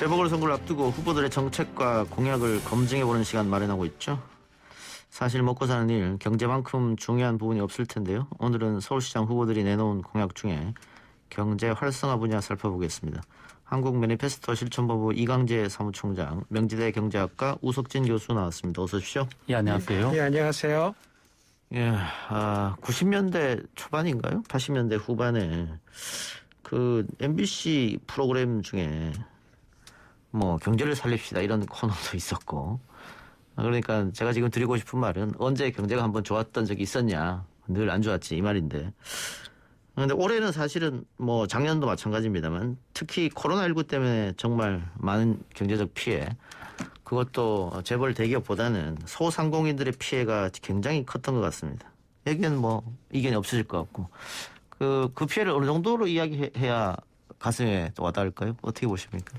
재보궐선거를 앞두고 후보들의 정책과 공약을 검증해보는 시간 마련하고 있죠. 사실 먹고 사는 일, 경제만큼 중요한 부분이 없을 텐데요. 오늘은 서울시장 후보들이 내놓은 공약 중에 경제 활성화 분야 살펴보겠습니다. 한국 매니페스토 실천본부 이강재 사무총장, 명지대 경제학과 우석진 교수 나왔습니다. 어서 오십시오. 예, 안녕하세요. 예, 안녕하세요. 예, 90년대 초반인가요? 80년대 후반에 그 MBC 프로그램 중에 뭐 경제를 살립시다 이런 코너도 있었고, 그러니까 제가 지금 드리고 싶은 말은 언제 경제가 한번 좋았던 적이 있었냐, 늘 안 좋았지 이 말인데, 그런데 올해는 사실은 뭐 작년도 마찬가지입니다만 특히 코로나19 때문에 정말 많은 경제적 피해, 그것도 재벌 대기업보다는 소상공인들의 피해가 굉장히 컸던 것 같습니다. 여기는 뭐 이견이 없으실 것 같고, 그 피해를 어느 정도로 이야기해야 가슴에 와닿을까요? 어떻게 보십니까?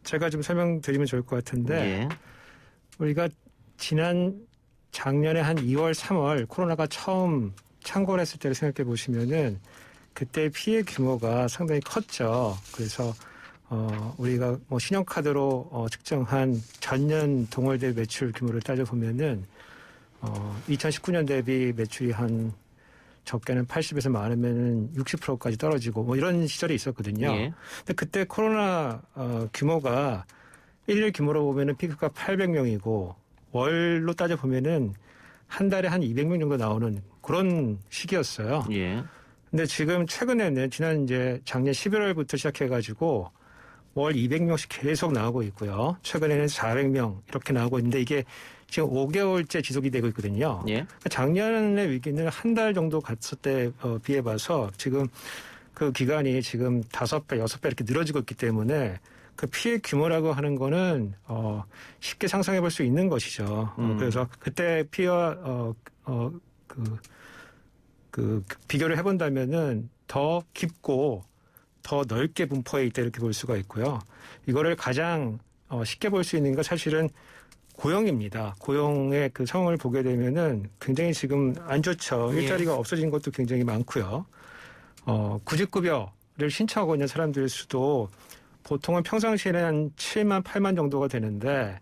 제가 좀 설명드리면 좋을 것 같은데, 예. 우리가 작년에 한 2월, 3월 코로나가 처음 창궐 했을 때를 생각해 보시면은 그때 피해 규모가 상당히 컸죠. 그래서 우리가 뭐 신용카드로 측정한 전년 동월대 매출 규모를 따져보면은 2019년 대비 매출이 한 적게는 80에서 많으면은 60%까지 떨어지고 뭐 이런 시절이 있었거든요. 예. 근데 그때 코로나 규모가 일일 규모로 보면은 피크가 800명이고 월로 따져 보면은 한 달에 한 200명 정도 나오는 그런 시기였어요. 예. 근데 지금 최근에는 작년 11월부터 시작해가지고 월 200명씩 계속 나오고 있고요. 최근에는 400명 이렇게 나오고 있는데 이게 지금 5개월째 지속이 되고 있거든요. 예. 그러니까 작년의 위기는 한 달 정도 갔을 때 비해 봐서 지금 그 기간이 지금 5배, 6배 이렇게 늘어지고 있기 때문에 그 피해 규모라고 하는 거는 쉽게 상상해 볼 수 있는 것이죠. 그래서 그때 피해와 비교를 해본다면은 더 깊고 더 넓게 분포해 있다 이렇게 볼 수가 있고요. 이거를 가장 쉽게 볼 수 있는 건 사실은 고용입니다. 고용의 그 상황을 보게 되면은 굉장히 지금 안 좋죠. 일자리가 없어진 것도 굉장히 많고요. 구직급여를 신청하고 있는 사람들 수도 보통은 평상시에는 한 7만, 8만 정도가 되는데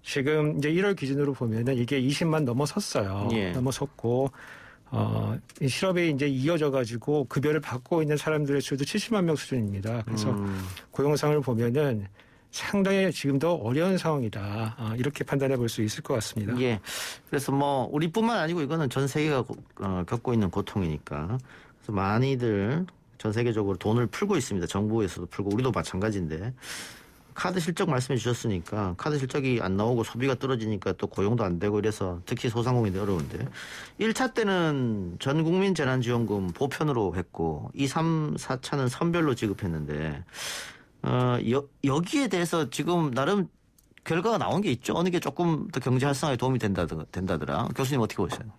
지금 이제 1월 기준으로 보면은 이게 20만 넘어섰어요. 예. 넘어섰고, 이 실업이 이제 이어져 가지고 급여를 받고 있는 사람들의 수도 70만 명 수준입니다. 그래서 고용상을 보면은 상당히 지금도 어려운 상황이다. 이렇게 판단해 볼 수 있을 것 같습니다. 예. 그래서 뭐 우리뿐만 아니고 이거는 전 세계가 겪고 있는 고통이니까, 그래서 많이들 전 세계적으로 돈을 풀고 있습니다. 정부에서도 풀고 우리도 마찬가지인데, 카드 실적 말씀해 주셨으니까 카드 실적이 안 나오고 소비가 떨어지니까 또 고용도 안 되고 이래서 특히 소상공인이 어려운데, 1차 때는 전 국민 재난지원금 보편으로 했고 2, 3, 4차는 선별로 지급했는데, 여기에 대해서 지금 나름 결과가 나온 게 있죠. 어느 게 조금 더 경제 활성화에 도움이 된다더라. 교수님 어떻게 보세요?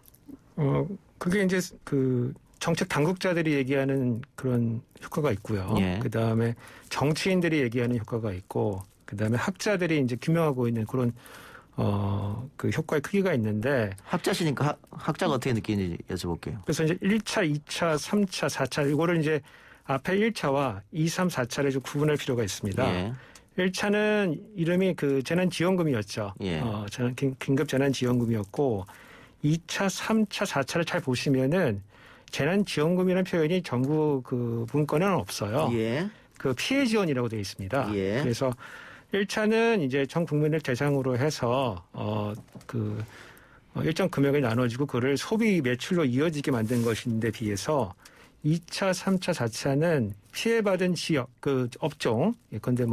그게 이제 그 정책 당국자들이 얘기하는 그런 효과가 있고요. 예. 그 다음에 정치인들이 얘기하는 효과가 있고, 그 다음에 학자들이 이제 규명하고 있는 그런 그 효과의 크기가 있는데, 학자시니까 학자가 어떻게 느끼는지 여쭤볼게요. 그래서 이제 1차, 2차, 3차, 4차 이거를 이제 앞에 1차와 2, 3, 4차를 좀 구분할 필요가 있습니다. 예. 1차는 이름이 그 재난지원금이었죠. 예. 긴급 재난지원금이었고, 2차, 3차, 4차를 잘 보시면은 재난지원금이라는 표현이 정부 그 문건에는 없어요. 예. 그 피해 지원이라고 되어 있습니다. 예. 그래서 1차는 이제 전 국민을 대상으로 해서 일정 금액을 나눠주고 그를 소비 매출로 이어지게 만든 것인데 비해서 2차, 3차, 4차는 피해받은 지역, 그 업종, 예컨대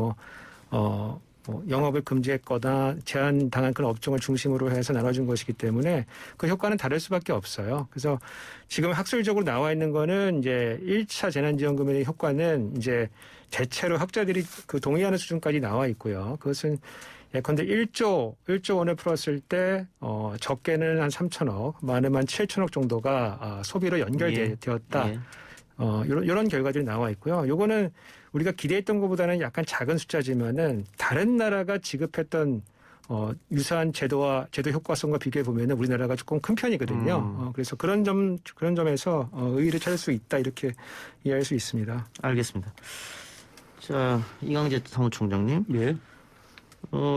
영업을 금지했거나 제한당한 그런 업종을 중심으로 해서 나눠준 것이기 때문에 그 효과는 다를 수밖에 없어요. 그래서 지금 학술적으로 나와 있는 거는 이제 1차 재난지원금의 효과는 이제 대체로 학자들이 그 동의하는 수준까지 나와 있고요. 그것은 예컨대 1조 원을 풀었을 때 적게는 한 3천억, 많으면 7천억 정도가 소비로 연결되었다. 예. 이런 결과들이 나와 있고요. 요거는 우리가 기대했던 것보다는 약간 작은 숫자지만은 다른 나라가 지급했던 유사한 제도 효과성과 비교해 보면은 우리나라가 조금 큰 편이거든요. 그래서 그런 점에서 의의를 찾을 수 있다 이렇게 이해할 수 있습니다. 알겠습니다. 자, 이광재 사무총장님. 예.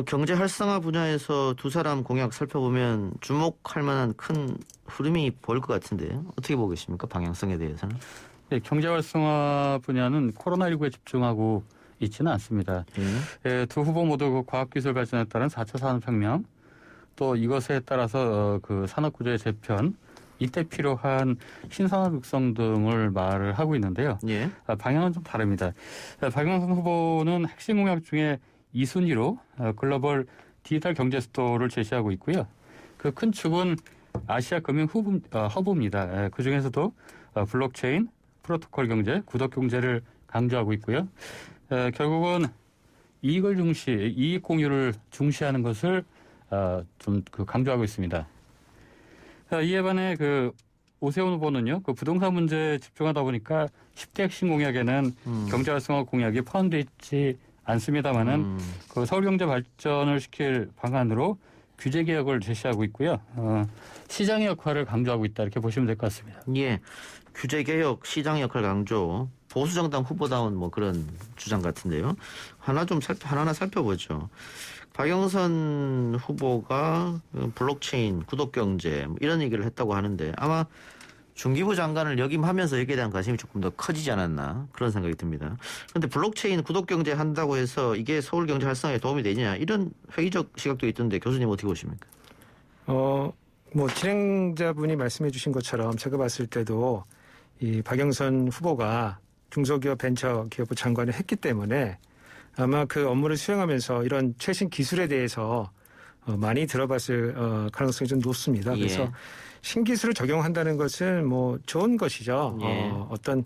경제 활성화 분야에서 두 사람 공약 살펴보면 주목할 만한 큰 흐름이 보일 것 같은데요. 어떻게 보고 계십니까? 방향성에 대해서는. 예, 경제 활성화 분야는 코로나19에 집중하고 있지는 않습니다. 예, 두 후보 모두 그 과학기술 발전에 따른 4차 산업혁명, 또 이것에 따라서 그 산업구조의 재편, 이때 필요한 신산업 육성 등을 말을 하고 있는데요. 예. 방향은 좀 다릅니다. 박영선 후보는 핵심 공약 중에 2순위로 글로벌 디지털 경제 수도를 제시하고 있고요. 그 큰 축은 아시아 금융 허브입니다. 그 중에서도 블록체인, 프로토콜 경제, 구독 경제를 강조하고 있고요. 결국은 이익 공유를 중시하는 것을 좀 강조하고 있습니다. 이에 반해 그 오세훈 후보는요, 그 부동산 문제에 집중하다 보니까 10대 핵심 공약에는 경제 활성화 공약이 포함되어 있지 않습니다만은 그 서울 경제 발전을 시킬 방안으로 규제 개혁을 제시하고 있고요. 시장의 역할을 강조하고 있다 이렇게 보시면 될 것 같습니다. 예. 규제 개혁, 시장 역할 강조, 보수 정당 후보다운 뭐 그런 주장 같은데요. 하나하나 살펴보죠. 박영선 후보가 블록체인, 구독경제 이런 얘기를 했다고 하는데 아마 중기부 장관을 역임하면서 여기에 대한 관심이 조금 더 커지지 않았나 그런 생각이 듭니다. 그런데 블록체인, 구독경제 한다고 해서 이게 서울 경제 활성화에 도움이 되느냐 이런 회의적 시각도 있던데 교수님 어떻게 보십니까? 뭐 진행자분이 말씀해 주신 것처럼 제가 봤을 때도 이 박영선 후보가 중소기업 벤처기업부 장관을 했기 때문에 아마 그 업무를 수행하면서 이런 최신 기술에 대해서 많이 들어봤을 가능성이 좀 높습니다. 그래서 예. 신기술을 적용한다는 것은 뭐 좋은 것이죠. 예. 어떤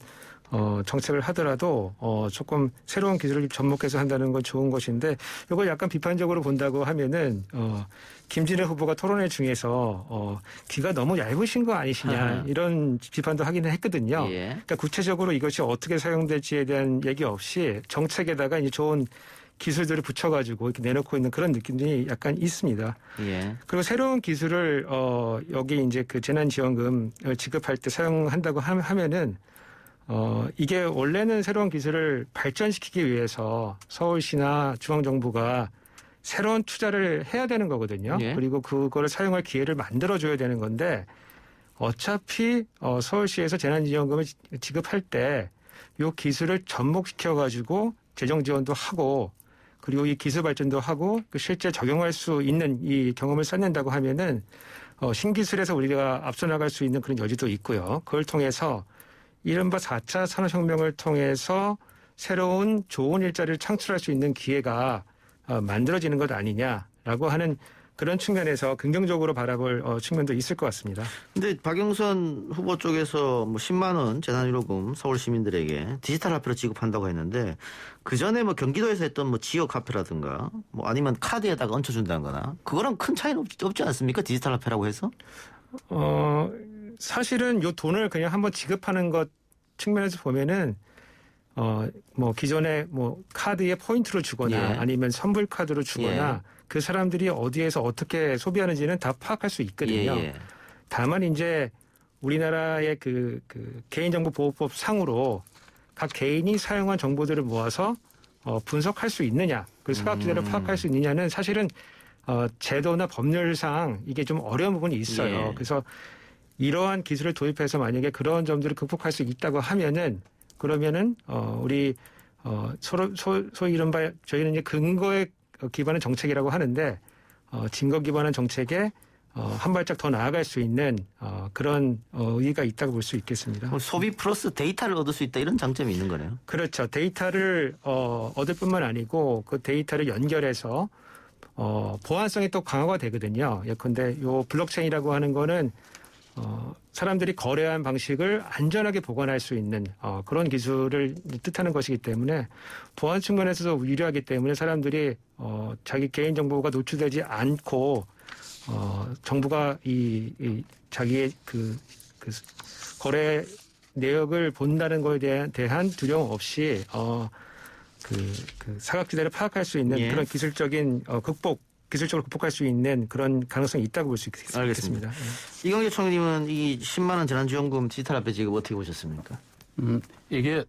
정책을 하더라도 조금 새로운 기술을 접목해서 한다는 건 좋은 것인데 이걸 약간 비판적으로 본다고 하면은 김진애 후보가 토론회 중에서 귀가 너무 얇으신 거 아니시냐 이런 비판도 하기는 했거든요. 예. 그러니까 구체적으로 이것이 어떻게 사용될지에 대한 얘기 없이 정책에다가 이제 좋은 기술들을 붙여가지고 이렇게 내놓고 있는 그런 느낌이 약간 있습니다. 예. 그리고 새로운 기술을 여기 이제 그 재난지원금 지급할 때 사용한다고 하면은 이게 원래는 새로운 기술을 발전시키기 위해서 서울시나 중앙정부가 새로운 투자를 해야 되는 거거든요. 예. 그리고 그거를 사용할 기회를 만들어줘야 되는 건데 어차피 서울시에서 재난지원금을 지급할 때 이 기술을 접목시켜가지고 재정 지원도 하고 그리고 이 기술 발전도 하고 실제 적용할 수 있는 이 경험을 쌓는다고 하면은 신기술에서 우리가 앞서 나갈 수 있는 그런 여지도 있고요. 그걸 통해서 이른바 4차 산업혁명을 통해서 새로운 좋은 일자리를 창출할 수 있는 기회가 만들어지는 것 아니냐라고 하는 그런 측면에서 긍정적으로 바라볼 측면도 있을 것 같습니다. 근데 박영선 후보 쪽에서 뭐 10만 원 재난위로금 서울 시민들에게 디지털 화폐로 지급한다고 했는데 그 전에 뭐 경기도에서 했던 뭐 지역 화폐라든가 뭐 아니면 카드에다가 얹혀준다거나 그거랑 큰 차이는 없지 않습니까? 디지털 화폐라고 해서? 사실은 요 돈을 그냥 한번 지급하는 것 측면에서 보면은 뭐 기존에 뭐 카드에 포인트를 주거나 예. 아니면 선불 카드를 주거나 그 사람들이 어디에서 어떻게 소비하는지는 다 파악할 수 있거든요. 예. 다만 이제 우리나라의 그 개인정보보호법 상으로 각 개인이 사용한 정보들을 모아서 분석할 수 있느냐, 그 사각지대를 파악할 수 있느냐는 사실은 제도나 법률상 이게 좀 어려운 부분이 있어요. 예. 그래서 이러한 기술을 도입해서 만약에 그런 점들을 극복할 수 있다고 하면은 그러면은 우리 소위 이른바 저희는 이제 근거에 기반한 정책이라고 하는데 증거 기반한 정책에 한 발짝 더 나아갈 수 있는 그런 의의가 있다고 볼 수 있겠습니다. 소비 플러스 데이터를 얻을 수 있다 이런 장점이 있는 거네요. 그렇죠. 데이터를 얻을 뿐만 아니고 그 데이터를 연결해서 보안성이 또 강화가 되거든요. 예컨대 요 블록체인이라고 하는 거는 사람들이 거래한 방식을 안전하게 보관할 수 있는 그런 기술을 뜻하는 것이기 때문에 보안 측면에서도 유리하기 때문에 사람들이 자기 개인 정보가 노출되지 않고 정부가 이 자기의 그 거래 내역을 본다는 거에 대한 두려움 없이 그 사각지대를 파악할 수 있는 예. 그런 기술적으로 극복할 수 있는 그런 가능성이 있다고 볼 수 있겠습니다. 알겠습니다. 이광재 총리님은 이 10만 원 재난지원금 디지털 화폐 지급 어떻게 보셨습니까? 이게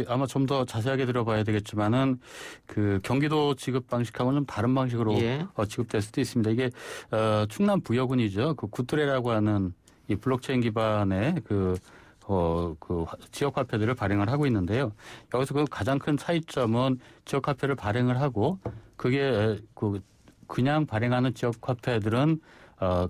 아마 좀 더 자세하게 들어봐야 되겠지만은 그 경기도 지급 방식하고는 좀 다른 방식으로 예. 지급될 수도 있습니다. 이게 충남 부여군이죠. 그 구뚜레라고 하는 이 블록체인 기반의 그 지역 화폐들을 발행을 하고 있는데요. 여기서 그 가장 큰 차이점은 지역 화폐를 발행을 하고 그게 그냥 발행하는 지역 화폐들은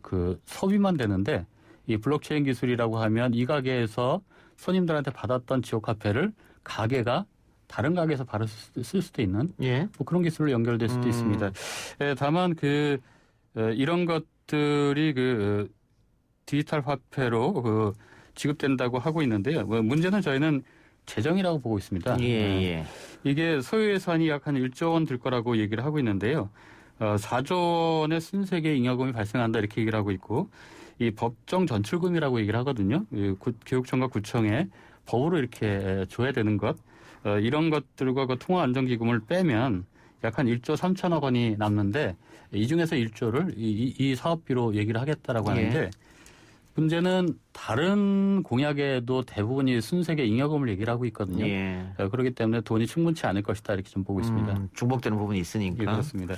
그 소비만 되는데 이 블록체인 기술이라고 하면 이 가게에서 손님들한테 받았던 지역 화폐를 가게가 다른 가게에서 바로 쓸 수도 있는 예. 뭐 그런 기술로 연결될 수도 있습니다. 다만 이런 것들이 디지털 화폐로 지급된다고 하고 있는데요. 문제는 저희는 재정이라고 보고 있습니다. 예. 이게 소요 예산이 약 한 1조 원 들 거라고 얘기를 하고 있는데요. 4조 원의 순세계 잉여금이 발생한다 이렇게 얘기를 하고 있고 이 법정 전출금이라고 얘기를 하거든요. 교육청과 구청에 법으로 이렇게 줘야 되는 것 이런 것들과 그 통화안정기금을 빼면 약 한 1조 3천억 원이 남는데 이 중에서 1조를 이 사업비로 얘기를 하겠다라고 하는데 예. 문제는 다른 공약에도 대부분이 순세계 잉여금을 얘기를 하고 있거든요. 예. 그렇기 때문에 돈이 충분치 않을 것이다 이렇게 좀 보고 있습니다. 중복되는 부분이 있으니까. 예, 그렇습니다.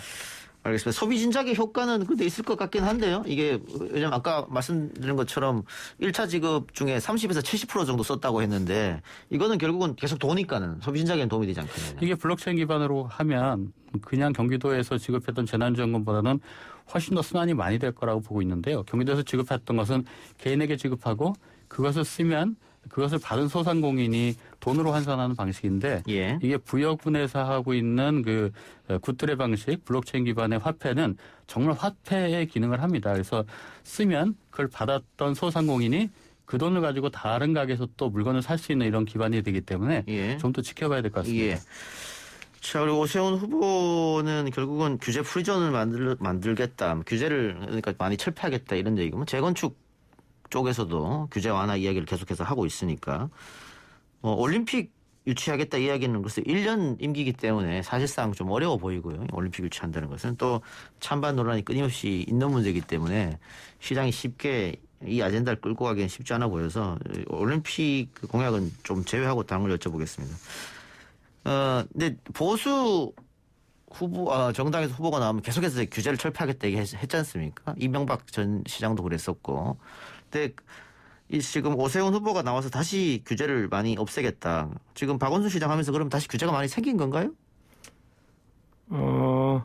알겠습니다. 소비 진작의 효과는 근데 있을 것 같긴 한데요. 이게 왜냐면 아까 말씀드린 것처럼 1차 지급 중에 30에서 70% 정도 썼다고 했는데 이거는 결국은 계속 도니까는 소비 진작에는 도움이 되지 않겠느냐. 이게 블록체인 기반으로 하면 그냥 경기도에서 지급했던 재난지원금보다는 훨씬 더 순환이 많이 될 거라고 보고 있는데요. 경기도에서 지급했던 것은 개인에게 지급하고 그것을 쓰면 그것을 받은 소상공인이 돈으로 환산하는 방식인데 예. 이게 부여군에서 하고 있는 구뚜레 방식 블록체인 기반의 화폐는 정말 화폐의 기능을 합니다. 그래서 쓰면 그걸 받았던 소상공인이 그 돈을 가지고 다른 가게에서 또 물건을 살 수 있는 이런 기반이 되기 때문에 예. 좀 더 지켜봐야 될 것 같습니다. 예. 자, 그리고 오세훈 후보는 결국은 규제 프리존을 만들겠다. 규제를 그러니까 많이 철폐하겠다 이런 얘기고 재건축 쪽에서도 규제 완화 이야기를 계속해서 하고 있으니까 올림픽 유치하겠다 이야기는 글쎄 1년 임기이기 때문에 사실상 좀 어려워 보이고요. 올림픽 유치한다는 것은 또 찬반 논란이 끊임없이 있는 문제이기 때문에 시장이 쉽게 이 아젠다를 끌고 가기는 쉽지 않아 보여서 올림픽 공약은 좀 제외하고 다른 걸 여쭤보겠습니다. 근데 보수 후보, 정당에서 후보가 나오면 계속해서 규제를 철폐하겠다 얘기했지 않습니까? 이명박 전 시장도 그랬었고. 근데 지금 오세훈 후보가 나와서 다시 규제를 많이 없애겠다. 지금 박원순 시장 하면서 그럼 다시 규제가 많이 생긴 건가요? 뭐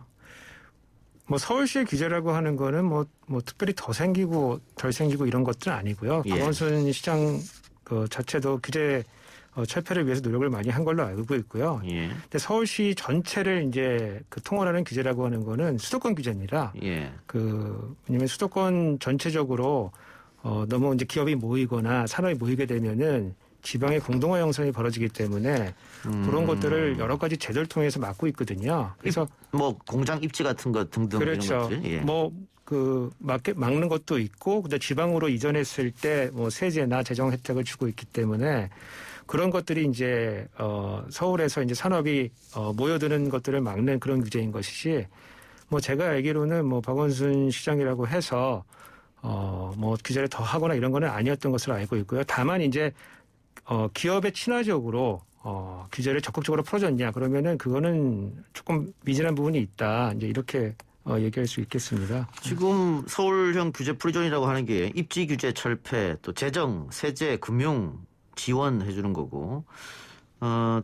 서울시의 규제라고 하는 거는 뭐 특별히 더 생기고 덜 생기고 이런 것들은 아니고요. 예. 박원순 시장 그 자체도 규제 철폐를 위해서 노력을 많이 한 걸로 알고 있고요. 예. 근데 서울시 전체를 이제 통월하는 규제라고 하는 거는 수도권 규제입니다. 예. 왜냐면 수도권 전체적으로 너무 이제 기업이 모이거나 산업이 모이게 되면은 지방의 공동화 형성이 벌어지기 때문에 그런 것들을 여러 가지 제도를 통해서 막고 있거든요. 그래서 뭐 공장 입지 같은 것 등등 그렇죠. 이런 것들. 예. 막는 것도 있고 근데 지방으로 이전했을 때 뭐 세제나 재정 혜택을 주고 있기 때문에 그런 것들이 이제 서울에서 이제 산업이 모여드는 것들을 막는 그런 규제인 것이지 뭐 제가 알기로는 뭐 박원순 시장이라고 해서 뭐 규제를 더 하거나 이런 거는 아니었던 것으로 알고 있고요. 다만 이제 기업에 친화적으로 규제를 적극적으로 풀어줬냐 그러면은 그거는 조금 미진한 부분이 있다. 이제 이렇게 얘기할 수 있겠습니다. 지금 서울형 규제 프리존이라고 하는 게 입지 규제 철폐, 또 재정, 세제, 금융 지원해 주는 거고,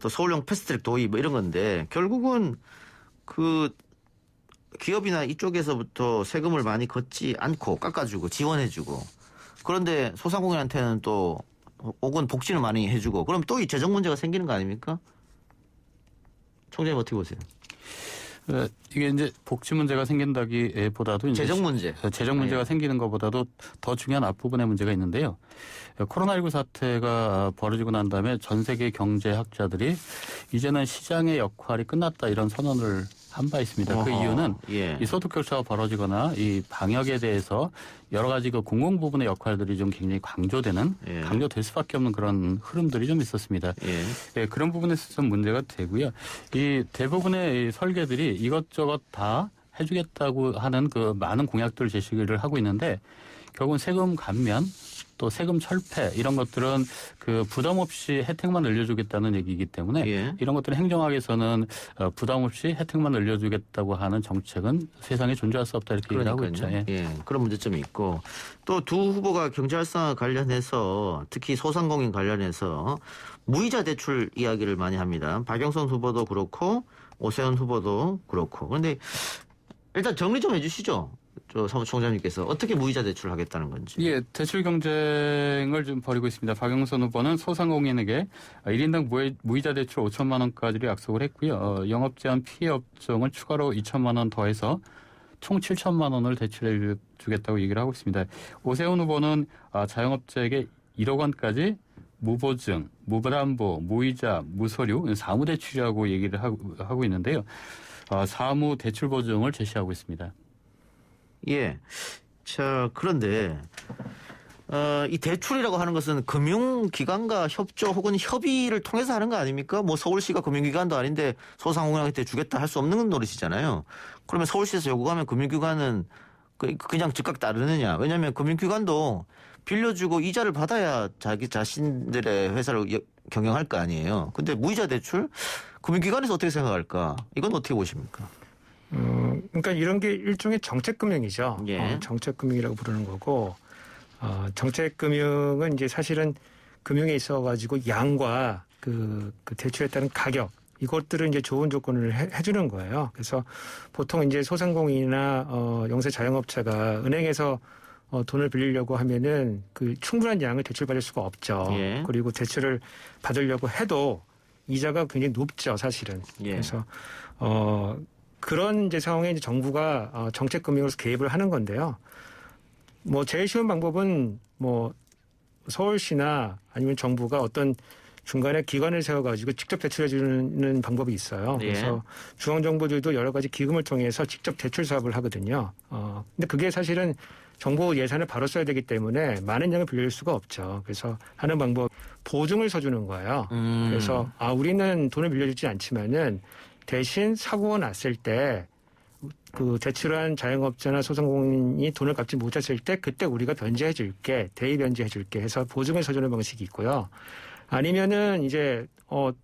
또 서울형 패스트트랙 도입 뭐 이런 건데 결국은 그 기업이나 이쪽에서부터 세금을 많이 걷지 않고 깎아주고 지원해주고 그런데 소상공인한테는 또 혹은 복지를 많이 해주고 그럼 또 이 재정 문제가 생기는 거 아닙니까? 총장님 어떻게 보세요? 이게 이제 복지 문제가 생긴다기보다도 이제 재정 문제. 재정 문제가 예. 생기는 것보다도 더 중요한 앞부분의 문제가 있는데요. 코로나19 사태가 벌어지고 난 다음에 전 세계 경제학자들이 이제는 시장의 역할이 끝났다 이런 선언을 한 바 있습니다. 그 이유는 예. 이 소득 격차가 벌어지거나 이 방역에 대해서 여러 가지 그 공공 부분의 역할들이 좀 굉장히 강조될 수밖에 없는 그런 흐름들이 좀 있었습니다. 예. 예, 그런 부분에서 좀 문제가 되고요. 이 대부분의 이 설계들이 이것저것 다 해주겠다고 하는 그 많은 공약들을 제시를 하고 있는데 결국은 세금 감면 또 세금 철폐 이런 것들은 그 부담 없이 혜택만 늘려주겠다는 얘기이기 때문에 예. 이런 것들은 행정학에서는 부담 없이 혜택만 늘려주겠다고 하는 정책은 세상에 존재할 수 없다 이렇게 얘기하고 있죠. 그러니까요. 예, 그런 문제점이 있고 또 두 후보가 경제 활성화 관련해서 특히 소상공인 관련해서 무이자 대출 이야기를 많이 합니다. 박영선 후보도 그렇고 오세훈 후보도 그렇고. 그런데 일단 정리 좀 해주시죠. 저 사무총장님께서 어떻게 무이자 대출을 하겠다는 건지. 예, 대출 경쟁을 좀 벌이고 있습니다. 박영선 후보는 소상공인에게 1인당 무이자 대출 5천만 원까지를 약속을 했고요. 영업 제한 피해 업종을 추가로 2천만 원 더해서 총 7천만 원을 대출해 주겠다고 얘기를 하고 있습니다. 오세훈 후보는 자영업자에게 1억 원까지 무보증, 무담보, 무이자, 무서류, 사무대출이라고 얘기를 하고 있는데요. 사무대출 보증을 제시하고 있습니다. 예. 자, 그런데 이 대출이라고 하는 것은 금융기관과 협조 혹은 협의를 통해서 하는 거 아닙니까? 뭐 서울시가 금융기관도 아닌데 소상공인한테 주겠다 할 수 없는 노릇이잖아요. 그러면 서울시에서 요구하면 금융기관은 그냥 즉각 따르느냐? 왜냐하면 금융기관도 빌려주고 이자를 받아야 자기 자신들의 회사를 경영할 거 아니에요. 근데 무이자 대출? 금융기관에서 어떻게 생각할까? 이건 어떻게 보십니까? 그러니까 이런 게 일종의 정책금융이죠. 예. 정책금융이라고 부르는 거고, 정책금융은 이제 사실은 금융에 있어가지고 양과 그 대출에 따른 가격, 이것들을 이제 좋은 조건을 해주는 거예요. 그래서 보통 이제 소상공인이나 영세 자영업자가 은행에서 돈을 빌리려고 하면은 그 충분한 양을 대출받을 수가 없죠. 예. 그리고 대출을 받으려고 해도 이자가 굉장히 높죠, 사실은. 예. 그래서 그런 이제 상황에 이제 정부가 정책금융으로서 개입을 하는 건데요. 뭐 제일 쉬운 방법은 뭐 서울시나 아니면 정부가 어떤 중간에 기관을 세워가지고 직접 대출해 주는 방법이 있어요. 예. 그래서 중앙정부들도 여러 가지 기금을 통해서 직접 대출 사업을 하거든요. 근데 그게 사실은 정부 예산을 바로 써야 되기 때문에 많은 양을 빌릴 수가 없죠. 그래서 하는 방법 보증을 서주는 거예요. 그래서 우리는 돈을 빌려주지 않지만은 대신 사고가 났을 때 그 대출한 자영업자나 소상공인이 돈을 갚지 못했을 때 그때 우리가 변제해 줄게, 대위 변제해 줄게 해서 보증을 서주는 방식이 있고요. 아니면은 이제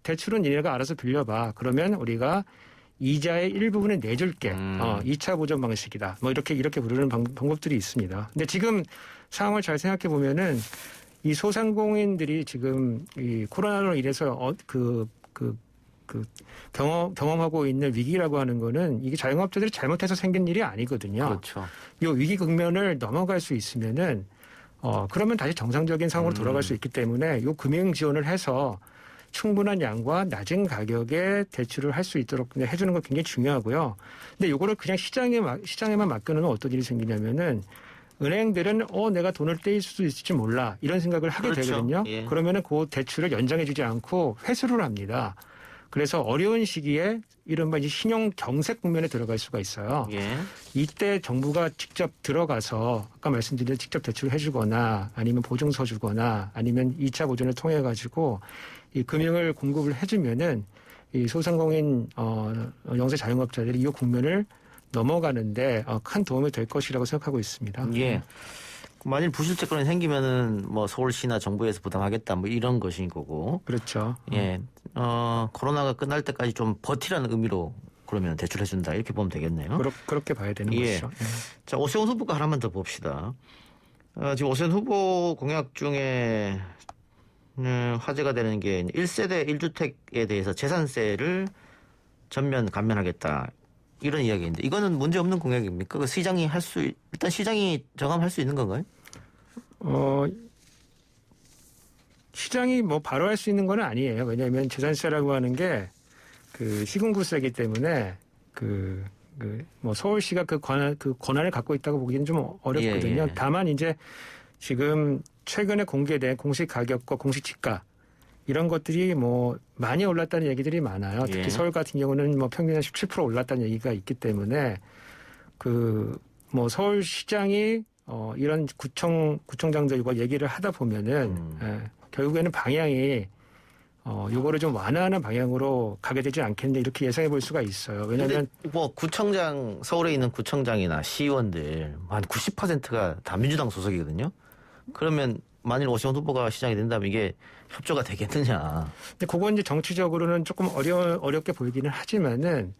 대출은 니네가 알아서 빌려봐. 그러면 우리가 이자의 일부분을 내줄게. 2차 보전 방식이다. 뭐 이렇게 부르는 방법들이 있습니다. 근데 지금 상황을 잘 생각해 보면은 이 소상공인들이 지금 이 코로나로 인해서 경험하고 있는 위기라고 하는 거는 이게 자영업자들이 잘못해서 생긴 일이 아니거든요. 그렇죠. 이 위기 국면을 넘어갈 수 있으면은 그러면 다시 정상적인 상황으로 돌아갈 수 있기 때문에 이 금융 지원을 해서 충분한 양과 낮은 가격에 대출을 할 수 있도록 해주는 거 굉장히 중요하고요. 근데 이거를 그냥 시장에만 맡겨놓으면 어떤 일이 생기냐면은 은행들은 내가 돈을 떼일 수도 있을지 몰라 이런 생각을 하게 그렇죠. 되거든요. 예. 그러면은 그 대출을 연장해주지 않고 회수를 합니다. 그래서 어려운 시기에 이른바 이제 신용 경색 국면에 들어갈 수가 있어요. 예. 이때 정부가 직접 들어가서 아까 말씀드린 대로 직접 대출을 해주거나 아니면 보증서 주거나 아니면 2차 보존을 통해 가지고 이 금융을 공급을 해주면은 이 소상공인 영세 자영업자들이 이 국면을 넘어가는데 큰 도움이 될 것이라고 생각하고 있습니다. 예. 만일 부실채권이 생기면은 뭐 서울시나 정부에서 부담하겠다 뭐 이런 것인 거고. 그렇죠. 예. 코로나가 끝날 때까지 좀 버티라는 의미로 그러면 대출해준다 이렇게 보면 되겠네요. 그렇게 봐야 되는 예. 것이죠. 예. 자, 오세훈 후보가 하나만 더 봅시다. 지금 오세훈 후보 공약 중에 화제가 되는 게 1세대 1주택에 대해서 재산세를 전면 감면하겠다. 이런 이야기인데 이거는 문제 없는 공약입니까? 그 시장이 일단 시장이 정함할 수 있는 건가요? 시장이 뭐 바로 할 수 있는 건 아니에요. 왜냐하면 재산세라고 하는 게 그 시군구세이기 때문에 뭐 서울시가 그 권한을 갖고 있다고 보기는 좀 어렵거든요. 예, 예. 다만 이제 지금 최근에 공개된 공시 가격과 공시 지가 이런 것들이 뭐 많이 올랐다는 얘기들이 많아요. 특히 예. 서울 같은 경우는 뭐 평균 한 17% 올랐다는 얘기가 있기 때문에 뭐 서울시장이 이런 구청장들과 얘기를 하다 보면은 결국에는 방향이 요거를 좀 완화하는 방향으로 가게 되지 않겠냐 이렇게 예상해 볼 수가 있어요. 왜냐하면 뭐 구청장 서울에 있는 구청장이나 시의원들 한 90%가 다 민주당 소속이거든요. 그러면 만일 오세훈 후보가 시장이 된다면 이게 협조가 되겠느냐. 근데 그건 이제 정치적으로는 조금 어렵게 보이기는 하지만은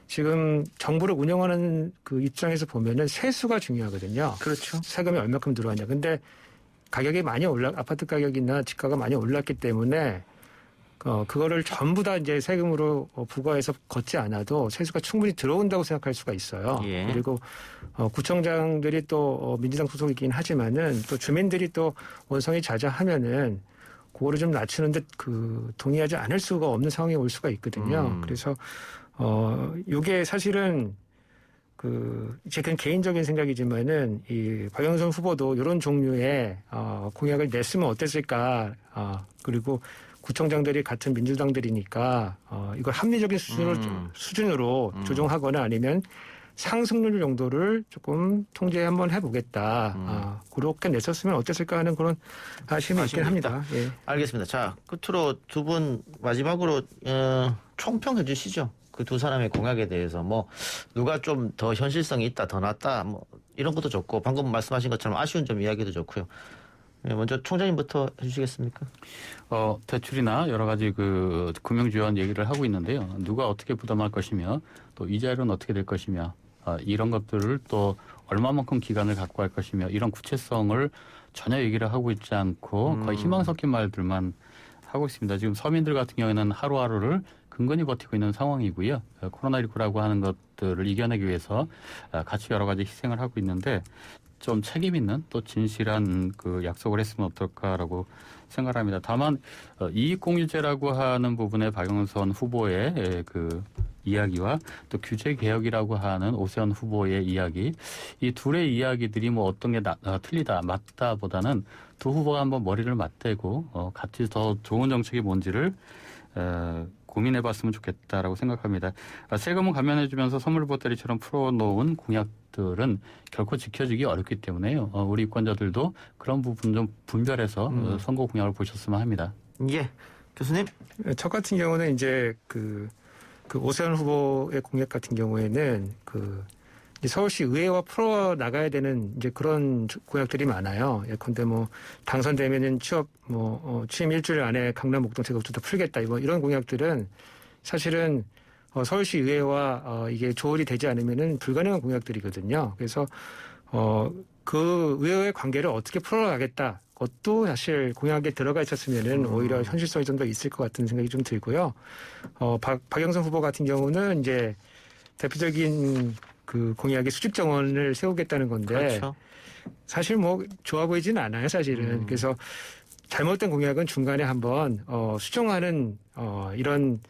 지금 정부를 운영하는 그 입장에서 보면은 세수가 중요하거든요. 그렇죠. 세금이 얼마큼 들어왔냐. 근데 가격이 많이 아파트 가격이나 집가가 많이 올랐기 때문에 그거를 전부 다 이제 세금으로 부과해서 걷지 않아도 세수가 충분히 들어온다고 생각할 수가 있어요. 예. 그리고 구청장들이 또 민주당 소속이긴 하지만은 또 주민들이 또 원성이 자자하면은 그거를 좀 낮추는데 동의하지 않을 수가 없는 상황이 올 수가 있거든요. 그래서 요게 사실은 제 그건 개인적인 생각이지만은 이 박영선 후보도 이런 종류의 공약을 냈으면 어땠을까. 그리고 구청장들이 같은 민주당들이니까 이걸 합리적인 수준으로 조정하거나 아니면 상승률 정도를 조금 통제 한번 해보겠다. 그렇게 냈었으면 어땠을까 하는 그런 아쉬움이 있긴 합니다. 예. 알겠습니다. 자, 끝으로 두 분 마지막으로 총평해 주시죠. 그 두 사람의 공약에 대해서 뭐 누가 좀 더 현실성이 있다, 더 낫다, 뭐 이런 것도 좋고 방금 말씀하신 것처럼 아쉬운 점 이야기도 좋고요. 먼저 총장님부터 해주시겠습니까? 대출이나 여러 가지 그 금융 지원 얘기를 하고 있는데요. 누가 어떻게 부담할 것이며 또 이자율은 어떻게 될 것이며 이런 것들을 또 얼마만큼 기간을 갖고 할 것이며 이런 구체성을 전혀 얘기를 하고 있지 않고 거의 희망 섞인 말들만 하고 있습니다. 지금 서민들 같은 경우에는 하루하루를 근근히 버티고 있는 상황이고요. 코로나19라고 하는 것들을 이겨내기 위해서 같이 여러 가지 희생을 하고 있는데 좀 책임 있는 또 진실한 그 약속을 했으면 어떨까라고 생각합니다. 다만 이익공유제라고 하는 부분에 박영선 후보의 그 이야기와 또 규제 개혁이라고 하는 오세훈 후보의 이야기, 이 둘의 이야기들이 뭐 어떤 게 틀리다 맞다보다는 두 후보가 한번 머리를 맞대고 같이 더 좋은 정책이 뭔지를 고민해봤으면 좋겠다라고 생각합니다. 세금은 감면해주면서 선물 보따리처럼 풀어놓은 공약들은 결코 지켜지기 어렵기 때문에요. 우리 유권자들도 그런 부분 좀 분별해서 선거 공약을 보셨으면 합니다. 예, 교수님. 첫 같은 경우는 이제 그 오세훈 후보의 공약 같은 경우에는 이제 서울시 의회와 풀어 나가야 되는 이제 그런 공약들이 많아요. 예컨대 뭐 당선되면은 취임 일주일 안에 강남 목동태극주도 풀겠다. 뭐 이런 공약들은 사실은 서울시 의회와 이게 조율이 되지 않으면은 불가능한 공약들이거든요. 그래서 그 의회의 관계를 어떻게 풀어가겠다. 그것도 사실 공약에 들어가 있었으면은 오히려 현실성이 좀 더 있을 것 같은 생각이 좀 들고요. 박영선 후보 같은 경우는 이제 대표적인 그 공약이 수직 정원을 세우겠다는 건데 그렇죠. 사실 뭐 좋아 보이지는 않아요, 사실은. 그래서 잘못된 공약은 중간에 한번 수정하는 이런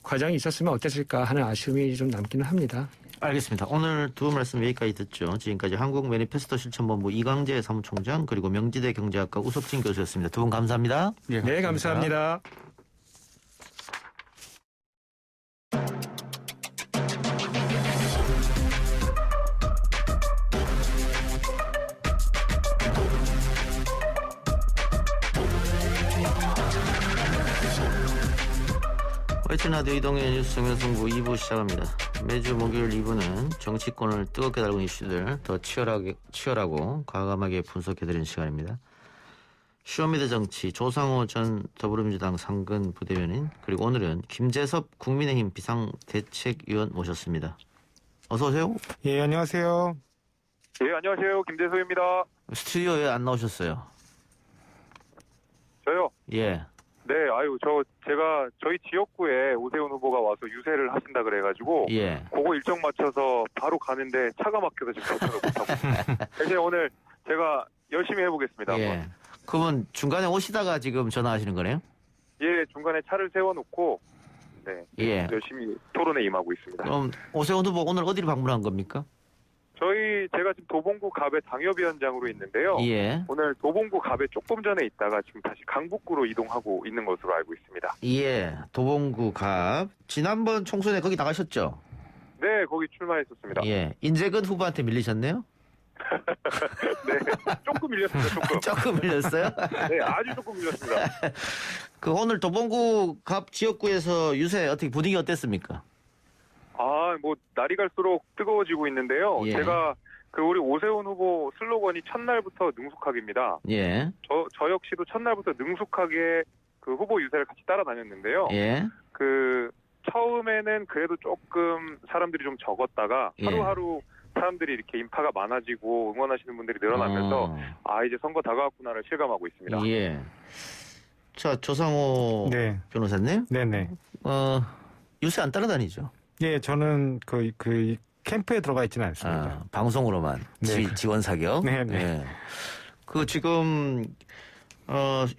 과정이 있었으면 어땠을까 하는 아쉬움이 좀 남기는 합니다. 알겠습니다. 오늘 두 말씀 여기까지 듣죠. 지금까지 한국 매니페스토 실천본부 이광재 사무총장 그리고 명지대 경제학과 우석진 교수였습니다. 두 분 감사합니다. 네, 감사합니다. YTN 라디오 이동의 뉴스 정면승부 2부 시작합니다. 매주 목요일 2부는 정치권을 뜨겁게 달군 이슈들 더 치열하고 과감하게 분석해드리는 시간입니다. 쇼미더 정치 조상호 전 더불어민주당 상근 부대변인 그리고 오늘은 김재섭 국민의힘 비상대책위원 모셨습니다. 어서 오세요. 예, 안녕하세요. 예, 안녕하세요. 김재소입니다. 스튜디오에 안 나오셨어요. 저요? 예. 네, 제가 저희 지역구에 오세훈 후보가 와서 유세를 하신다 그래가지고 예. 그거 일정 맞춰서 바로 가는데 차가 막혀서 지금 도착을 못하고 대신 오늘 제가 열심히 해보겠습니다. 예. 한번. 그러면 중간에 오시다가 지금 전화하시는 거네요? 예, 중간에 차를 세워놓고 네, 예. 열심히 토론에 임하고 있습니다. 그럼 오세훈 후보 오늘 어디를 방문한 겁니까? 제가 지금 도봉구 갑의 당협위원장으로 있는데요. 예. 오늘 도봉구 갑에 조금 전에 있다가 지금 다시 강북구로 이동하고 있는 것으로 알고 있습니다. 예. 도봉구 갑. 지난번 총선에 거기 나가셨죠? 네, 거기 출마했었습니다. 예. 인재근 후보한테 밀리셨네요? 네, 조금 밀렸습니다. 조금. 조금 밀렸어요? 네, 아주 조금 밀렸습니다. 그 오늘 도봉구 갑 지역구에서 유세 어떻게 분위기 어땠습니까? 뭐 날이 갈수록 뜨거워지고 있는데요. 예. 제가 그 우리 오세훈 후보 슬로건이 첫날부터 능숙하기입니다. 예. 저 역시도 첫날부터 능숙하게 그 후보 유세를 같이 따라다녔는데요. 예. 그 처음에는 그래도 조금 사람들이 좀 적었다가 예. 하루하루 사람들이 이렇게 인파가 많아지고 응원하시는 분들이 늘어나면서 이제 선거 다가왔구나를 실감하고 있습니다. 예. 자, 조상호 네. 변호사님. 네네. 유세 안 따라다니죠? 예, 저는 그 캠프에 들어가 있지는 않습니다. 방송으로만 네. 지원 사격. 네네. 예. 그 지금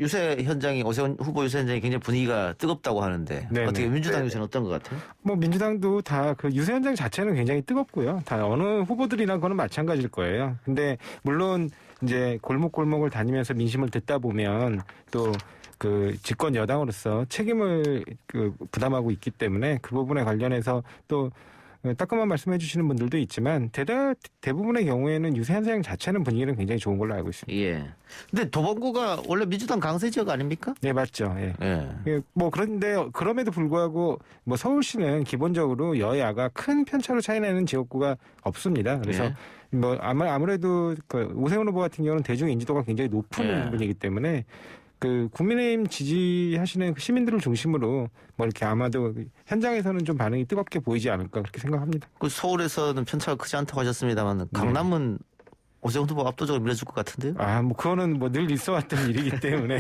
유세 현장이 오세훈 후보 유세 현장이 굉장히 분위기가 뜨겁다고 하는데 네네. 어떻게 민주당 네네. 유세는 어떤 것 같아요? 뭐 민주당도 다 그 유세 현장 자체는 굉장히 뜨겁고요. 다 어느 후보들이나 그거는 마찬가지일 거예요. 근데 물론 이제 골목골목을 다니면서 민심을 듣다 보면 또 그 집권 여당으로서 책임을 그 부담하고 있기 때문에 그 부분에 관련해서 또 따끔한 말씀해 주시는 분들도 있지만 대부분의 경우에는 유세 현장 자체는 분위기는 굉장히 좋은 걸로 알고 있습니다. 예. 근데 도봉구가 원래 민주당 강세 지역 아닙니까? 네, 맞죠. 예. 예. 예, 뭐 그런데 그럼에도 불구하고 뭐 서울시는 기본적으로 여야가 큰 편차로 차이나는 지역구가 없습니다. 그래서 예. 뭐 아무래도 그 오세훈 후보 같은 경우는 대중 인지도가 굉장히 높은 예. 분이기 때문에 그 국민의힘 지지하시는 그 시민들을 중심으로 뭐 이렇게 아마도 현장에서는 좀 반응이 뜨겁게 보이지 않을까 그렇게 생각합니다. 그 서울에서는 편차가 크지 않다고 하셨습니다만 강남은 오세훈 후보 압도적으로 밀어줄 것 같은데요? 아, 뭐 그거는 뭐 늘 있어왔던 일이기 때문에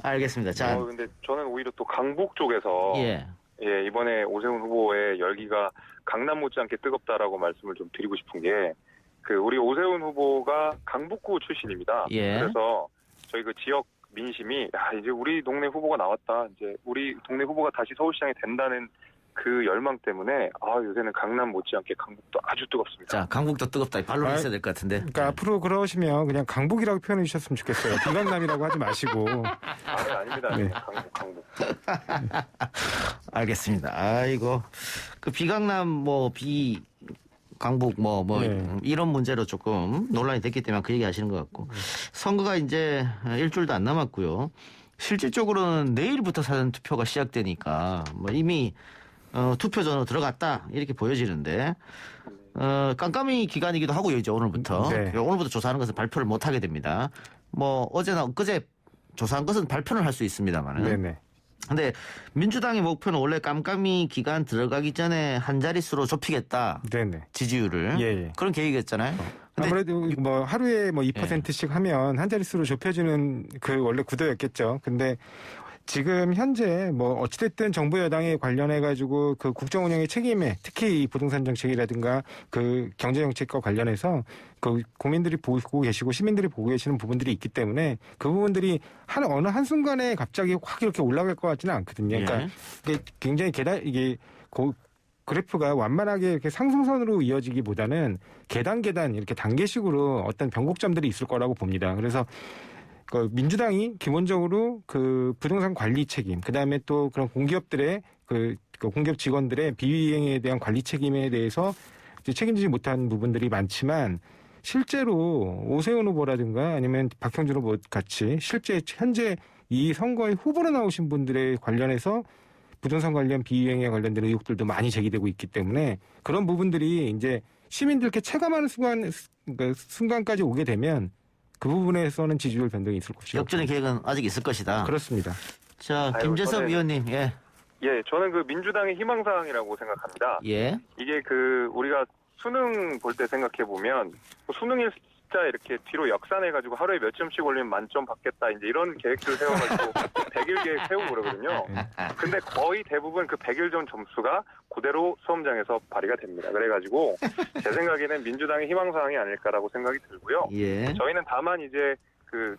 알겠습니다. 자, 근데 저는 오히려 또 강북 쪽에서 예. 예, 이번에 오세훈 후보의 열기가 강남 못지않게 뜨겁다라고 말씀을 좀 드리고 싶은 게 그 우리 오세훈 후보가 강북구 출신입니다. 예. 그래서 저희 그 지역 민심이 이제 우리 동네 후보가 나왔다. 이제 우리 동네 후보가 다시 서울시장이 된다는 그 열망 때문에 요새는 강남 못지않게 강북도 아주 뜨겁습니다. 자, 강북도 뜨겁다. 발로 있어야 될 것 같은데. 그러니까 앞으로 그러시면 그냥 강북이라고 표현해 주셨으면 좋겠어요. 비강남이라고 하지 마시고. 네, 아닙니다. 네. 강북. 알겠습니다. 아이고. 그 비강남 강북 네. 이런 문제로 조금 논란이 됐기 때문에 그 얘기 하시는 것 같고 선거가 이제 일주일도 안 남았고요. 실질적으로는 내일부터 사전 투표가 시작되니까 뭐 이미 투표전으로 들어갔다 이렇게 보여지는데 깜깜이 기간이기도 하고요. 이제 오늘부터 네. 오늘부터 조사하는 것은 발표를 못 하게 됩니다. 뭐 어제나 엊그제 조사한 것은 발표는 할 수 있습니다만은. 네네. 근데 민주당의 목표는 원래 깜깜이 기간 들어가기 전에 한 자릿수로 좁히겠다. 네네. 지지율을. 예. 그런 계획이었잖아요. 근데 아무래도 뭐 하루에 뭐 2%씩 하면 한 자릿수로 좁혀지는 그 원래 구도였겠죠. 근데 지금 현재 뭐 어찌됐든 정부 여당에 관련해 가지고 그 국정 운영의 책임에 특히 이 부동산 정책이라든가 그 경제 정책과 관련해서 그 국민들이 보고 계시고 시민들이 보고 계시는 부분들이 있기 때문에 그 부분들이 어느 한순간에 갑자기 확 이렇게 올라갈 것 같지는 않거든요. 그러니까 이게 굉장히 이게 그래프가 완만하게 이렇게 상승선으로 이어지기보다는 계단 이렇게 단계식으로 어떤 변곡점들이 있을 거라고 봅니다. 그래서 그 민주당이 기본적으로 그 부동산 관리 책임, 그 다음에 또 그런 공기업들의 그 공기업 직원들의 비위행에 대한 관리 책임에 대해서 이제 책임지지 못한 부분들이 많지만 실제로 오세훈 후보라든가 아니면 박형준 후보 같이 실제 현재 이 선거에 후보로 나오신 분들에 관련해서 부동산 관련 비위행에 관련된 의혹들도 많이 제기되고 있기 때문에 그런 부분들이 이제 시민들께 체감하는 순간까지 오게 되면 그 부분에서는 지지율 변동이 있을 것이고. 역전의 계획은 아직 있을 것이다. 그렇습니다. 자, 김재섭 위원님. 예. 예, 저는 그 민주당의 희망사항이라고 생각합니다. 예. 이게 우리가 수능 볼 때 생각해 보면 수능일 숫자 이렇게 뒤로 역산해가지고 하루에 몇 점씩 올리면 만점 받겠다 이제 이런 계획들 세워가지고 100일 계획 세우고 그러거든요. 근데 거의 대부분 그 100일 전 점수가 그대로 수험장에서 발휘가 됩니다. 그래가지고 제 생각에는 민주당의 희망사항이 아닐까라고 생각이 들고요. 예. 저희는 다만 이제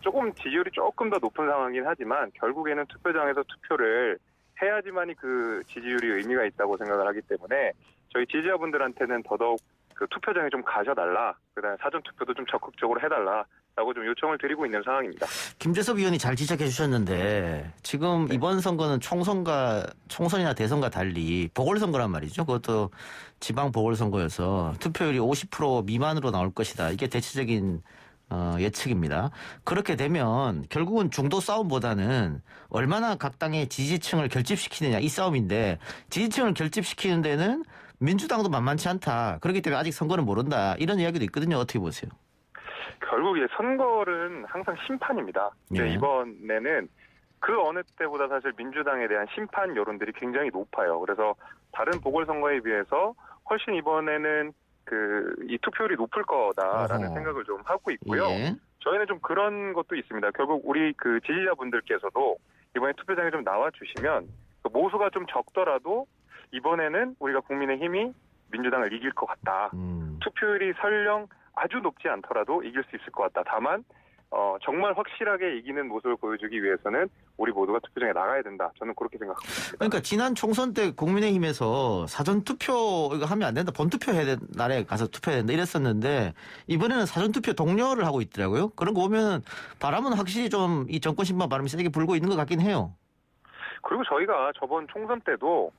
조금 지지율이 조금 더 높은 상황이긴 하지만 결국에는 투표장에서 투표를 해야지만이 그 지지율이 의미가 있다고 생각을 하기 때문에 저희 지지자분들한테는 더더욱 그 투표장에 좀 가셔달라. 그다음에 사전 투표도 좀 적극적으로 해달라라고 좀 요청을 드리고 있는 상황입니다. 김재섭 위원이 잘 지적해 주셨는데 지금 이번 선거는 총선이나 대선과 달리 보궐선거란 말이죠. 그것도 지방 보궐선거여서 투표율이 50% 미만으로 나올 것이다. 이게 대체적인 예측입니다. 그렇게 되면 결국은 중도 싸움보다는 얼마나 각 당의 지지층을 결집시키느냐 이 싸움인데 지지층을 결집시키는 데는 민주당도 만만치 않다. 그렇기 때문에 아직 선거는 모른다. 이런 이야기도 있거든요. 어떻게 보세요? 결국 이제 선거는 항상 심판입니다. 근데 예. 이번에는 그 어느 때보다 사실 민주당에 대한 심판 여론들이 굉장히 높아요. 그래서 다른 보궐선거에 비해서 훨씬 이번에는 이 투표율이 높을 거다라는 어허. 생각을 좀 하고 있고요. 예. 저희는 좀 그런 것도 있습니다. 결국 우리 그 지지자분들께서도 이번에 투표장에 좀 나와 주시면 모수가 좀 적더라도 이번에는 우리가 국민의힘이 민주당을 이길 것 같다. 투표율이 설령 아주 높지 않더라도 이길 수 있을 것 같다. 다만 정말 확실하게 이기는 모습을 보여주기 위해서는 우리 모두가 투표장에 나가야 된다. 저는 그렇게 생각하고 있습니다. 그러니까 지난 총선 때 국민의힘에서 사전투표 이거 하면 안 된다. 본투표 해야 된다. 날에 가서 투표해야 된다. 이랬었는데 이번에는 사전투표 독려를 하고 있더라고요. 그런 거 보면 바람은 확실히 좀 이 정권 심판 바람이 세게 불고 있는 것 같긴 해요. 그리고 저희가 저번 총선 때도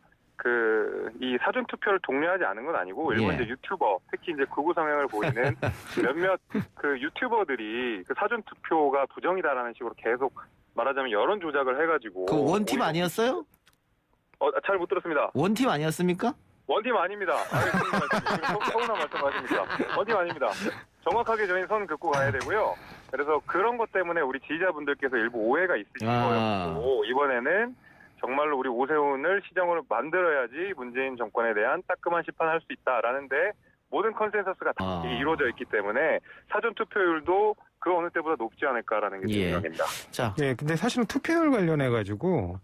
이 사전 투표를 독려하지 않은 건 아니고 일본 이제 유튜버 특히 이제 극우 성향을 보이는 몇몇 그 유튜버들이 그 사전 투표가 부정이다라는 식으로 계속 말하자면 여론 조작을 해가지고 그 원팀 아니었어요? 잘 못 들었습니다. 원팀 아니었습니까? 원팀 아닙니다. 서운한 말씀하십니까? 원팀 아닙니다. 정확하게 저희는 선 긋고 가야 되고요. 그래서 그런 것 때문에 우리 지지자분들께서 일부 오해가 있으신 거였고 이번에는 정말로 우리 오세훈을 시정으로 만들어야지 문재인 정권에 대한 따끔한 심판을 할 수 있다라는데 모든 컨센서스가 다 이루어져 있기 때문에 사전 투표율도 그 어느 때보다 높지 않을까라는 게 제 생각입니다. 자, 예, 근데 사실은 투표율 관련해 가지고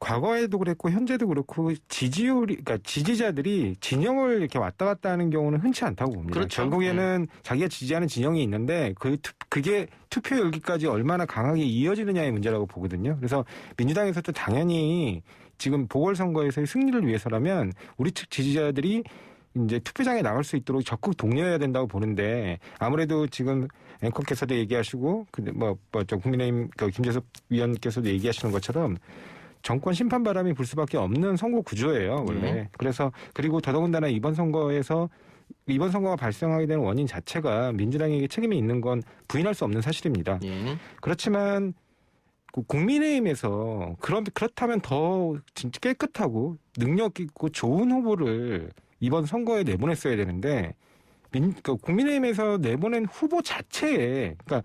과거에도 그랬고 현재도 그렇고 그러니까 지지자들이 진영을 이렇게 왔다 갔다 하는 경우는 흔치 않다고 봅니다. 그렇죠. 결국에는 자기가 지지하는 진영이 있는데 그게 투표 열기까지 얼마나 강하게 이어지느냐의 문제라고 보거든요. 그래서 민주당에서도 당연히 지금 보궐선거에서의 승리를 위해서라면 우리 측 지지자들이 이제 투표장에 나갈 수 있도록 적극 독려해야 된다고 보는데 아무래도 지금 앵커께서도 얘기하시고 저 국민의힘 김재섭 위원께서도 얘기하시는 것처럼 정권 심판 바람이 불 수밖에 없는 선거 구조예요, 원래. 그래서 그리고 더더군다나 이번 선거가 발생하게 되는 원인 자체가 민주당에게 책임이 있는 건 부인할 수 없는 사실입니다. 예. 그렇지만 국민의힘에서 그렇다면 더 진짜 깨끗하고 능력 있고 좋은 후보를 이번 선거에 내보냈어야 되는데 국민의힘에서 내보낸 후보 자체에 그러니까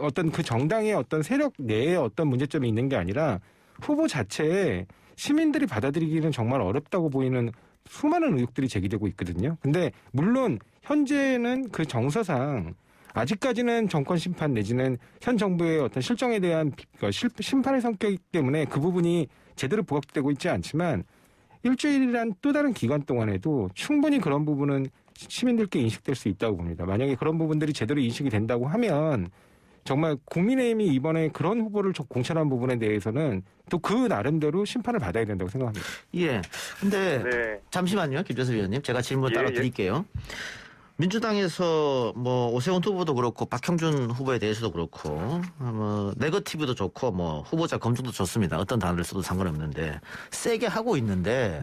어떤 그 정당의 어떤 세력 내에 어떤 문제점이 있는 게 아니라 후보 자체에 시민들이 받아들이기는 정말 어렵다고 보이는 수많은 의혹들이 제기되고 있거든요. 근데 물론 현재는 그 정서상 아직까지는 정권 심판 내지는 현 정부의 어떤 실정에 대한 심판의 성격이기 때문에 그 부분이 제대로 부각되고 있지 않지만 일주일이란 또 다른 기간 동안에도 충분히 그런 부분은 시민들께 인식될 수 있다고 봅니다. 만약에 그런 부분들이 제대로 인식이 된다고 하면 정말 국민의힘이 이번에 그런 후보를 공천한 부분에 대해서는 또 그 나름대로 심판을 받아야 된다고 생각합니다. 예. 근데 잠시만요, 김재섭 위원님. 제가 질문 따로 드릴게요. 민주당에서 오세훈 후보도 그렇고 박형준 후보에 대해서도 그렇고 네거티브도 좋고 후보자 검증도 좋습니다. 어떤 단어를 써도 상관없는데 세게 하고 있는데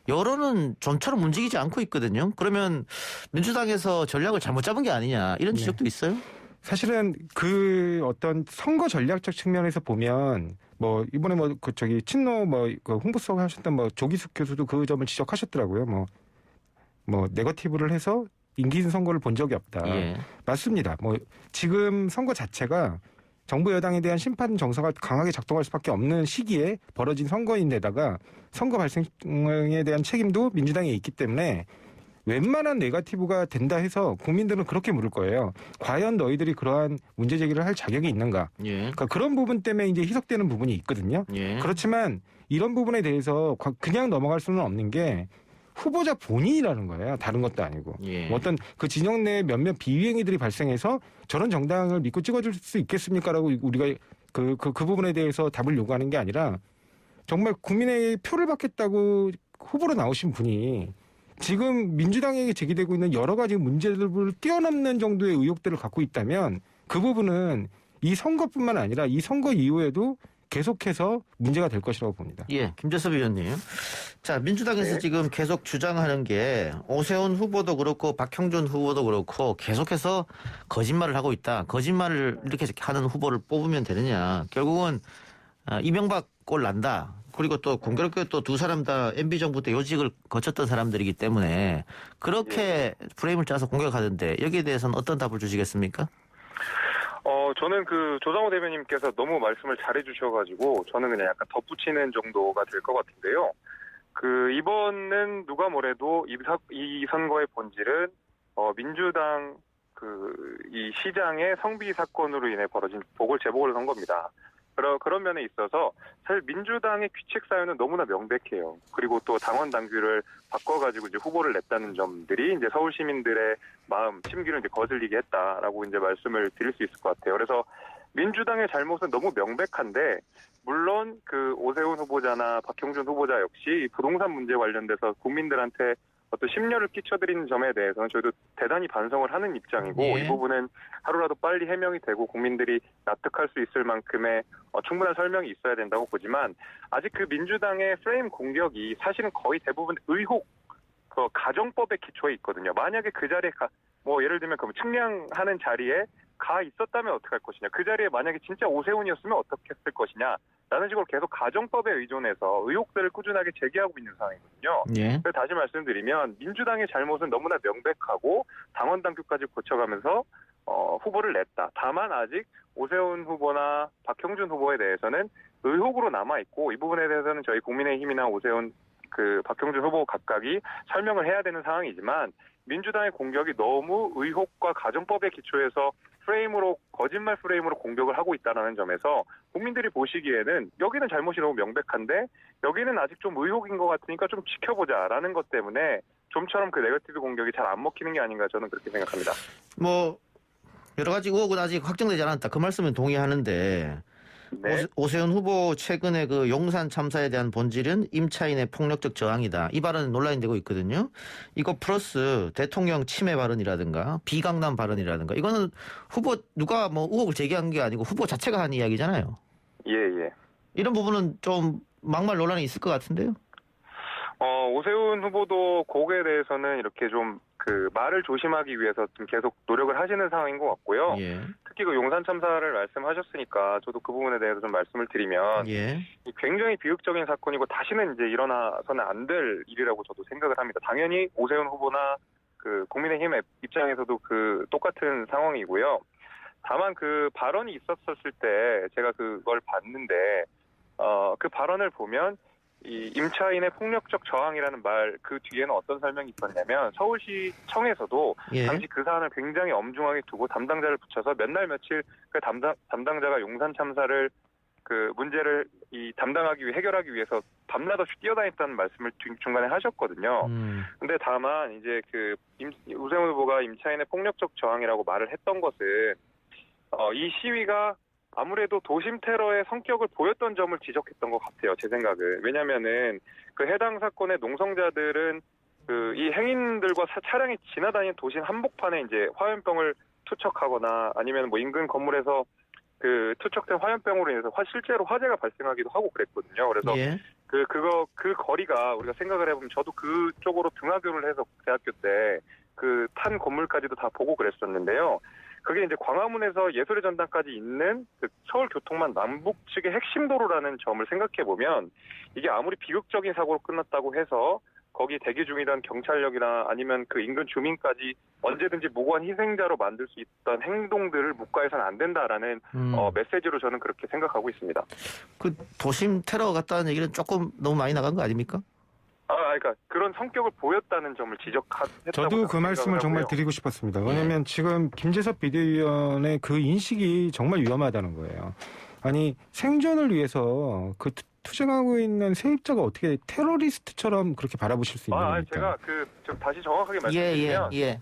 여론은 좀처럼 움직이지 않고 있거든요. 그러면 민주당에서 전략을 잘못 잡은 게 아니냐 이런 지적도 있어요? 사실은 그 어떤 선거 전략적 측면에서 보면 이번에 친노 그 홍보수석 하셨던 조기숙 교수도 그 점을 지적하셨더라고요. 네거티브를 해서 임기 선거를 본 적이 없다. 예. 맞습니다. 지금 선거 자체가 정부 여당에 대한 심판 정서가 강하게 작동할 수밖에 없는 시기에 벌어진 선거인데다가 선거 발생에 대한 책임도 민주당에 있기 때문에 웬만한 네거티브가 된다 해서 국민들은 그렇게 물을 거예요. 과연 너희들이 그러한 문제 제기를 할 자격이 있는가? 예. 그러니까 그런 부분 때문에 이제 희석되는 부분이 있거든요. 예. 그렇지만 이런 부분에 대해서 그냥 넘어갈 수는 없는 게 후보자 본인이라는 거예요. 다른 것도 아니고. 예. 어떤 그 진영 내에 몇몇 비위행위들이 발생해서 저런 정당을 믿고 찍어줄 수 있겠습니까라고 우리가 그 부분에 대해서 답을 요구하는 게 아니라 정말 국민의 표를 받겠다고 후보로 나오신 분이 지금 민주당에게 제기되고 있는 여러 가지 문제들을 뛰어넘는 정도의 의혹들을 갖고 있다면 그 부분은 이 선거뿐만 아니라 이 선거 이후에도 계속해서 문제가 될 것이라고 봅니다. 예, 김재섭 의원님. 자, 민주당에서 지금 계속 주장하는 게 오세훈 후보도 그렇고 박형준 후보도 그렇고 계속해서 거짓말을 하고 있다. 거짓말을 이렇게 하는 후보를 뽑으면 되느냐. 결국은 이명박 꼴 난다. 그리고 또 공교롭게 또 두 사람 다 MB 정부 때 요직을 거쳤던 사람들이기 때문에 그렇게 프레임을 짜서 공격하던데 여기에 대해서는 어떤 답을 주시겠습니까? 저는 그 조상호 대변인께서 너무 말씀을 잘해주셔가지고 저는 그냥 약간 덧붙이는 정도가 될 것 같은데요. 그 이번은 누가 뭐래도 이 선거의 본질은 민주당 이 시장의 성비 사건으로 인해 벌어진 재보궐 선거입니다. 그런 면에 있어서 사실 민주당의 귀책 사유는 너무나 명백해요. 그리고 또 당원 당규를 바꿔가지고 이제 후보를 냈다는 점들이 이제 서울 시민들의 마음, 심기를 이제 거슬리게 했다라고 이제 말씀을 드릴 수 있을 것 같아요. 그래서 민주당의 잘못은 너무 명백한데, 물론 그 오세훈 후보자나 박형준 후보자 역시 부동산 문제 관련돼서 국민들한테 어떤 심려를 끼쳐드리는 점에 대해서는 저희도 대단히 반성을 하는 입장이고, 예. 이 부분은 하루라도 빨리 해명이 되고 국민들이 납득할 수 있을 만큼의 충분한 설명이 있어야 된다고 보지만, 아직 그 민주당의 프레임 공격이 사실은 거의 대부분 의혹, 가정법의 기초에 있거든요. 만약에 그 자리에 예를 들면 그 측량하는 자리에 가 있었다면 어떻게 할 것이냐, 그 자리에 만약에 진짜 오세훈이었으면 어떻게 했을 것이냐 라는 식으로 계속 가정법에 의존해서 의혹들을 꾸준하게 제기하고 있는 상황이거든요. 예. 그래서 다시 말씀드리면 민주당의 잘못은 너무나 명백하고 당원 당규까지 고쳐가면서 후보를 냈다. 다만 아직 오세훈 후보나 박형준 후보에 대해서는 의혹으로 남아있고, 이 부분에 대해서는 저희 국민의힘이나 오세훈 박형준 후보 각각이 설명을 해야 되는 상황이지만, 민주당의 공격이 너무 의혹과 가정법에 기초해서 거짓말 프레임으로 공격을 하고 있다는 점에서 국민들이 보시기에는 여기는 잘못이 너무 명백한데 여기는 아직 좀 의혹인 것 같으니까 좀 지켜보자라는 것 때문에 좀처럼 그 네거티브 공격이 잘 안 먹히는 게 아닌가, 저는 그렇게 생각합니다. 여러 가지 의혹은 아직 확정되지 않았다. 그 말씀은 동의하는데, 네. 오세훈 후보 최근에 그 용산 참사에 대한 본질은 임차인의 폭력적 저항이다. 이 발언은 논란이 되고 있거든요. 이거 플러스 대통령 침해 발언이라든가 비강남 발언이라든가, 이거는 누가 의혹을 제기한 게 아니고 후보 자체가 한 이야기잖아요. 예. 이런 부분은 좀 막말 논란이 있을 것 같은데요. 오세훈 후보도 거기에 대해서는 이렇게 좀 말을 조심하기 위해서 좀 계속 노력을 하시는 상황인 것 같고요. 예. 특히 그 용산 참사를 말씀하셨으니까 저도 그 부분에 대해서 좀 말씀을 드리면, 예. 굉장히 비극적인 사건이고 다시는 이제 일어나서는 안 될 일이라고 저도 생각을 합니다. 당연히 오세훈 후보나 국민의힘 입장에서도 똑같은 상황이고요. 다만 그 발언이 있었을 때 제가 그걸 봤는데, 그 발언을 보면 이 임차인의 폭력적 저항이라는 말 그 뒤에는 어떤 설명이 있었냐면, 서울시청에서도 예. 당시 그 사안을 굉장히 엄중하게 두고 담당자를 붙여서 몇 날 며칠 그 담당자가 용산 참사를 문제를 담당하기 위해 해결하기 위해서 밤낮 없이 뛰어다녔다는 말씀을 중간에 하셨거든요. 근데 다만 이제 오세훈 후보가 임차인의 폭력적 저항이라고 말을 했던 것은 이 시위가 아무래도 도심 테러의 성격을 보였던 점을 지적했던 것 같아요, 제 생각은. 왜냐면은 해당 사건의 농성자들은 이 행인들과 차량이 지나다니는 도심 한복판에 이제 화염병을 투척하거나 아니면 인근 건물에서 투척된 화염병으로 인해서 실제로 화재가 발생하기도 하고 그랬거든요. 그래서 예. 그 거리가 우리가 생각을 해보면, 저도 그쪽으로 등하교를 해서 대학교 때 탄 건물까지도 다 보고 그랬었는데요. 그게 이제 광화문에서 예술의 전당까지 있는 서울교통망 남북 측의 핵심 도로라는 점을 생각해 보면, 이게 아무리 비극적인 사고로 끝났다고 해서 거기 대기 중이던 경찰력이나 아니면 인근 주민까지 언제든지 무고한 희생자로 만들 수 있던 행동들을 묵과해서는 안 된다라는 메시지로 저는 그렇게 생각하고 있습니다. 도심 테러 같다는 얘기는 조금 너무 많이 나간 거 아닙니까? 그러니까 그런 성격을 보였다는 점을 지적했다고. 저도 그 말씀을 정말 드리고 싶었습니다. 왜냐하면 지금 김재섭 비대위원의 그 인식이 정말 위험하다는 거예요. 아니, 생존을 위해서 투쟁하고 있는 세입자가 어떻게 테러리스트처럼 그렇게 바라보실 수 있는 겁니까? 제가 좀 다시 정확하게 말씀드리면, 예.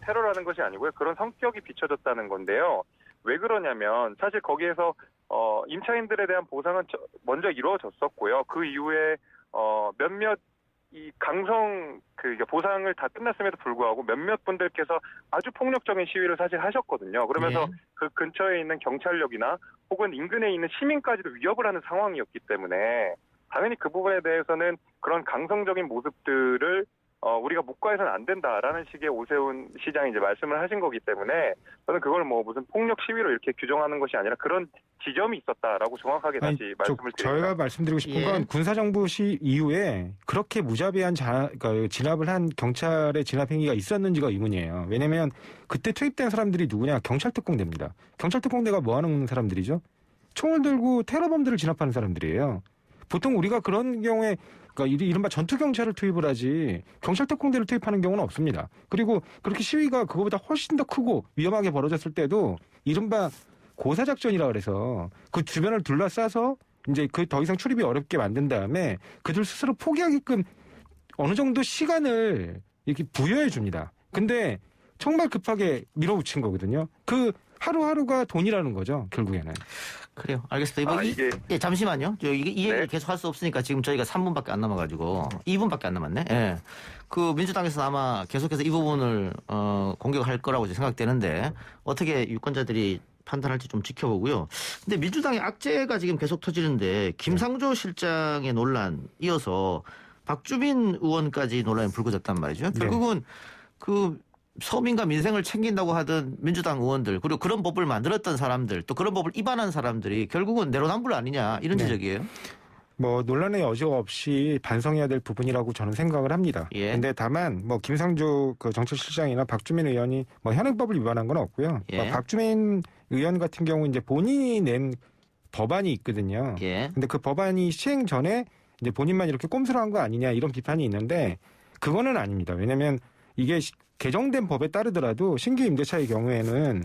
테러라는 것이 아니고요. 그런 성격이 비춰졌다는 건데요. 왜 그러냐면 사실 거기에서 임차인들에 대한 보상은 먼저 이루어졌었고요. 그 이후에 몇몇 보상을 다 끝났음에도 불구하고 몇몇 분들께서 아주 폭력적인 시위를 사실 하셨거든요. 그러면서 그 근처에 있는 경찰력이나 혹은 인근에 있는 시민까지도 위협을 하는 상황이었기 때문에 당연히 그 부분에 대해서는 그런 강성적인 모습들을 우리가 묵과해서는 안 된다라는 식의 오세훈 시장이 이제 말씀을 하신 거기 때문에 저는 그걸 뭐 무슨 폭력 시위로 이렇게 규정하는 것이 아니라 그런 지점이 있었다라고 정확하게 아니, 다시 말씀을 드립니다. 저희가 말씀드리고 싶은 예. 건 군사정부 시 이후에 그렇게 무자비한 그러니까 진압을 한 경찰의 진압 행위가 있었는지가 의문이에요. 왜냐하면 그때 투입된 사람들이 누구냐? 경찰특공대입니다. 경찰특공대가 뭐 하는 사람들이죠? 총을 들고 테러범들을 진압하는 사람들이에요. 보통 우리가 그런 경우에 그러니까 이른바 전투경찰을 투입을 하지 경찰특공대를 투입하는 경우는 없습니다. 그리고 그렇게 시위가 그거보다 훨씬 더 크고 위험하게 벌어졌을 때도 이른바 고사작전이라 그래서 그 주변을 둘러싸서 이제 그 더 이상 출입이 어렵게 만든 다음에 그들 스스로 포기하게끔 어느 정도 시간을 이렇게 부여해 줍니다. 근데 정말 급하게 밀어붙인 거거든요. 그 하루하루가 돈이라는 거죠, 결국에는. 그래요. 알겠습니다. 예, 잠시만요. 이 얘기를 계속 할 수 없으니까 지금 저희가 3분밖에 안 남아가지고 2분밖에 안 남았네. 예. 그 민주당에서 아마 계속해서 이 부분을 공격할 거라고 생각되는데 어떻게 유권자들이 판단할지 좀 지켜보고요. 근데 민주당의 악재가 지금 계속 터지는데 김상조 실장의 논란 이어서 박주민 의원까지 논란이 불거졌단 말이죠. 결국은 그 서민과 민생을 챙긴다고 하던 민주당 의원들 그리고 그런 법을 만들었던 사람들 또 그런 법을 위반한 사람들이 결국은 내로남불 아니냐 이런 지적이에요. 뭐 논란의 여지가 없이 반성해야 될 부분이라고 저는 생각을 합니다. 예. 근데 다만 뭐 김상조 그 정책실장이나 박주민 의원이 뭐 현행법을 위반한 건 없고요. 예. 뭐 박주민 의원 같은 경우 이제 본인이 낸 법안이 있거든요. 예. 근데 그 법안이 시행 전에 이제 본인만 이렇게 꼼수를 한 거 아니냐 이런 비판이 있는데 그거는 아닙니다. 왜냐하면 이게 개정된 법에 따르더라도 신규 임대차의 경우에는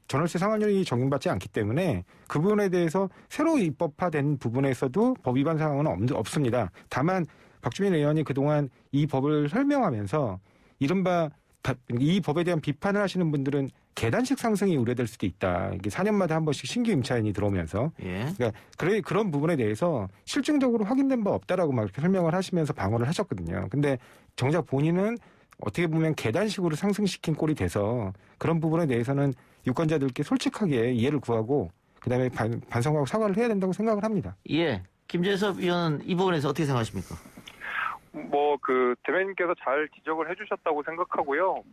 전월세 상한율이 적용받지 않기 때문에 그 부분에 대해서 새로 입법화된 부분에서도 법 위반 사항은 없습니다. 다만 박주민 의원이 그동안 이 법을 설명하면서 이른바 이 법에 대한 비판을 하시는 분들은 계단식 상승이 우려될 수도 있다. 이게 4년마다 한 번씩 신규 임차인이 들어오면서 예. 그러니까 그런 부분에 대해서 실증적으로 확인된 바 없다라고 막 이렇게 설명을 하시면서 방어를 하셨거든요. 근데 정작 본인은 어떻게 보면 계단식으로 상승시킨 꼴이 돼서 그런 부분에 대해서는 유권자들께 솔직하게 이해를 구하고 그다음에 반성하고 사과를 해야 된다고 생각을 합니다. 예. 김재섭 의원은 이 부분에서 어떻게 생각하십니까? 뭐 그 대변인께서 잘 지적을 해주셨다고 생각하고요.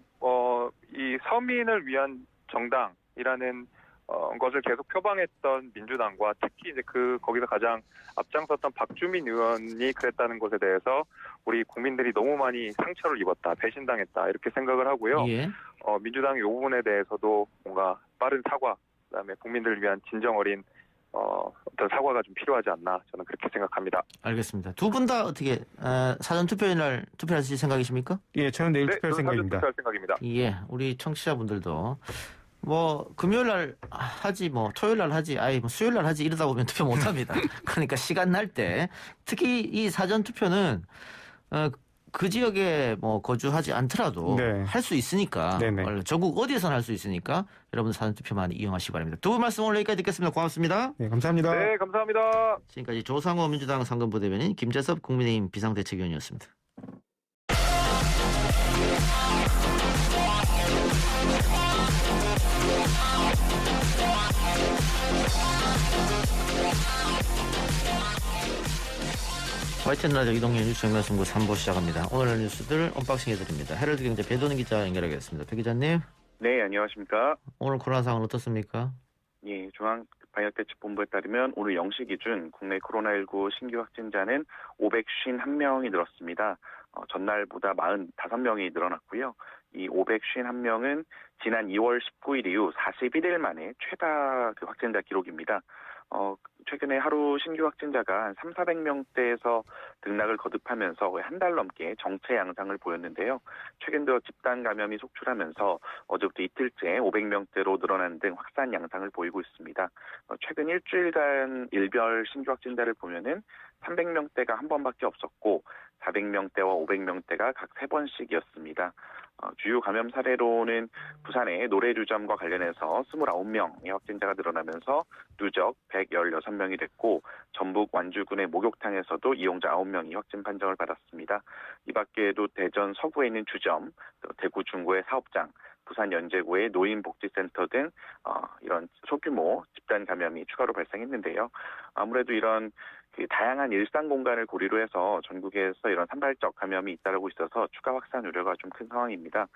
이 서민을 위한 정당이라는 것을 계속 표방했던 민주당과 특히 이제 거기서 가장 앞장섰던 박주민 의원이 그랬다는 것에 대해서 우리 국민들이 너무 많이 상처를 입었다, 배신당했다 이렇게 생각을 하고요. 예. 민주당이 이 부분에 대해서도 뭔가 빠른 사과, 그다음에 국민들을 위한 진정 어린 어떤 사과가 좀 필요하지 않나 저는 그렇게 생각합니다. 알겠습니다. 두 분 다 어떻게 사전 투표일 날 투표하실 생각이십니까? 예, 저는 내일 네, 투표할 저는 생각입니다. 투표할 생각입니다. 예. 우리 청취자분들도 뭐 금요일 날 하지 뭐 토요일 날 하지 뭐 수요일 날 하지 이러다 보면 투표 못 합니다. 그러니까 시간 날 때 특히 이 사전 투표는 그 지역에 뭐 거주하지 않더라도 네. 할 수 있으니까 네네. 전국 어디에서나 할 수 있으니까 여러분 사전 투표 많이 이용하시기 바랍니다. 두 분 말씀 오늘 여기까지 듣겠습니다. 고맙습니다. 네, 감사합니다. 네, 감사합니다. 지금까지 조상호 민주당 상근부대변인 김재섭 국민의힘 비상대책위원이었습니다. YTN 라디오 이동현 뉴스 정면승부 3부 시작합니다. 오늘 뉴스들 언박싱 해드립니다. 헤럴드 경제 배도는 기자 연결하겠습니다. 배 기자님. 네, 안녕하십니까. 오늘 코로나 상황은 어떻습니까? 예, 중앙방역대책본부에 따르면 오늘 0시 기준 국내 코로나19 신규 확진자는 551명이 늘었습니다. 전날보다 45명이 늘어났고요. 이 551명은 지난 2월 19일 이후 41일 만에 최다 확진자 기록입니다. 최근에 하루 신규 확진자가 한 300~400명대에서 등락을 거듭하면서 거의 한 달 넘게 정체 양상을 보였는데요. 최근 들어 집단 감염이 속출하면서 어제부터 이틀째 500명대로 늘어난 등 확산 양상을 보이고 있습니다. 최근 일주일간 일별 신규 확진자를 보면은 300명대가 한 번밖에 없었고 400명대와 500명대가 각 3번씩이었습니다. 주요 감염 사례로는 부산의 노래류점과 관련해서 29명의 확진자가 늘어나면서 누적 116명이 됐고 전북 완주군의 목욕탕에서도 이용자 9명이 확진 판정을 받았습니다. 이 밖에도 대전 서구에 있는 주점, 대구 중구의 사업장, 부산 연제구의 노인복지센터 등 이런 소규모 집단 감염이 추가로 발생했는데요. 아무래도 이런 그 다양한 일상 공간을 고리로 해서 전국에서 이런 산발적 감염이 잇따르고 있어서 추가 확산 우려가 좀 큰 상황입니다.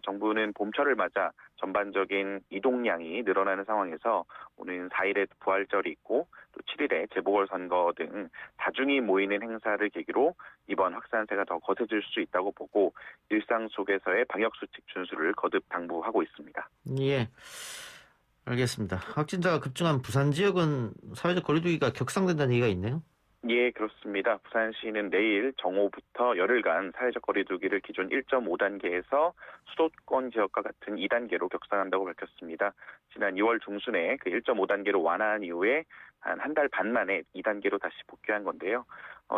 정부는 봄철을 맞아 전반적인 이동량이 늘어나는 상황에서 오는 4일에 부활절이 있고 또 7일에 재보궐선거 등 다중이 모이는 행사를 계기로 이번 확산세가 더 거세질 수 있다고 보고 일상 속에서의 방역수칙 준수를 거듭 당부하고 있습니다. 예, 알겠습니다. 확진자가 급증한 부산 지역은 사회적 거리두기가 격상된다는 얘기가 있네요. 예, 그렇습니다. 부산시는 내일 정오부터 열흘간 사회적 거리두기를 기존 1.5단계에서 수도권 지역과 같은 2단계로 격상한다고 밝혔습니다. 지난 2월 중순에 그 1.5단계로 완화한 이후에 한 달 반 만에 2단계로 다시 복귀한 건데요.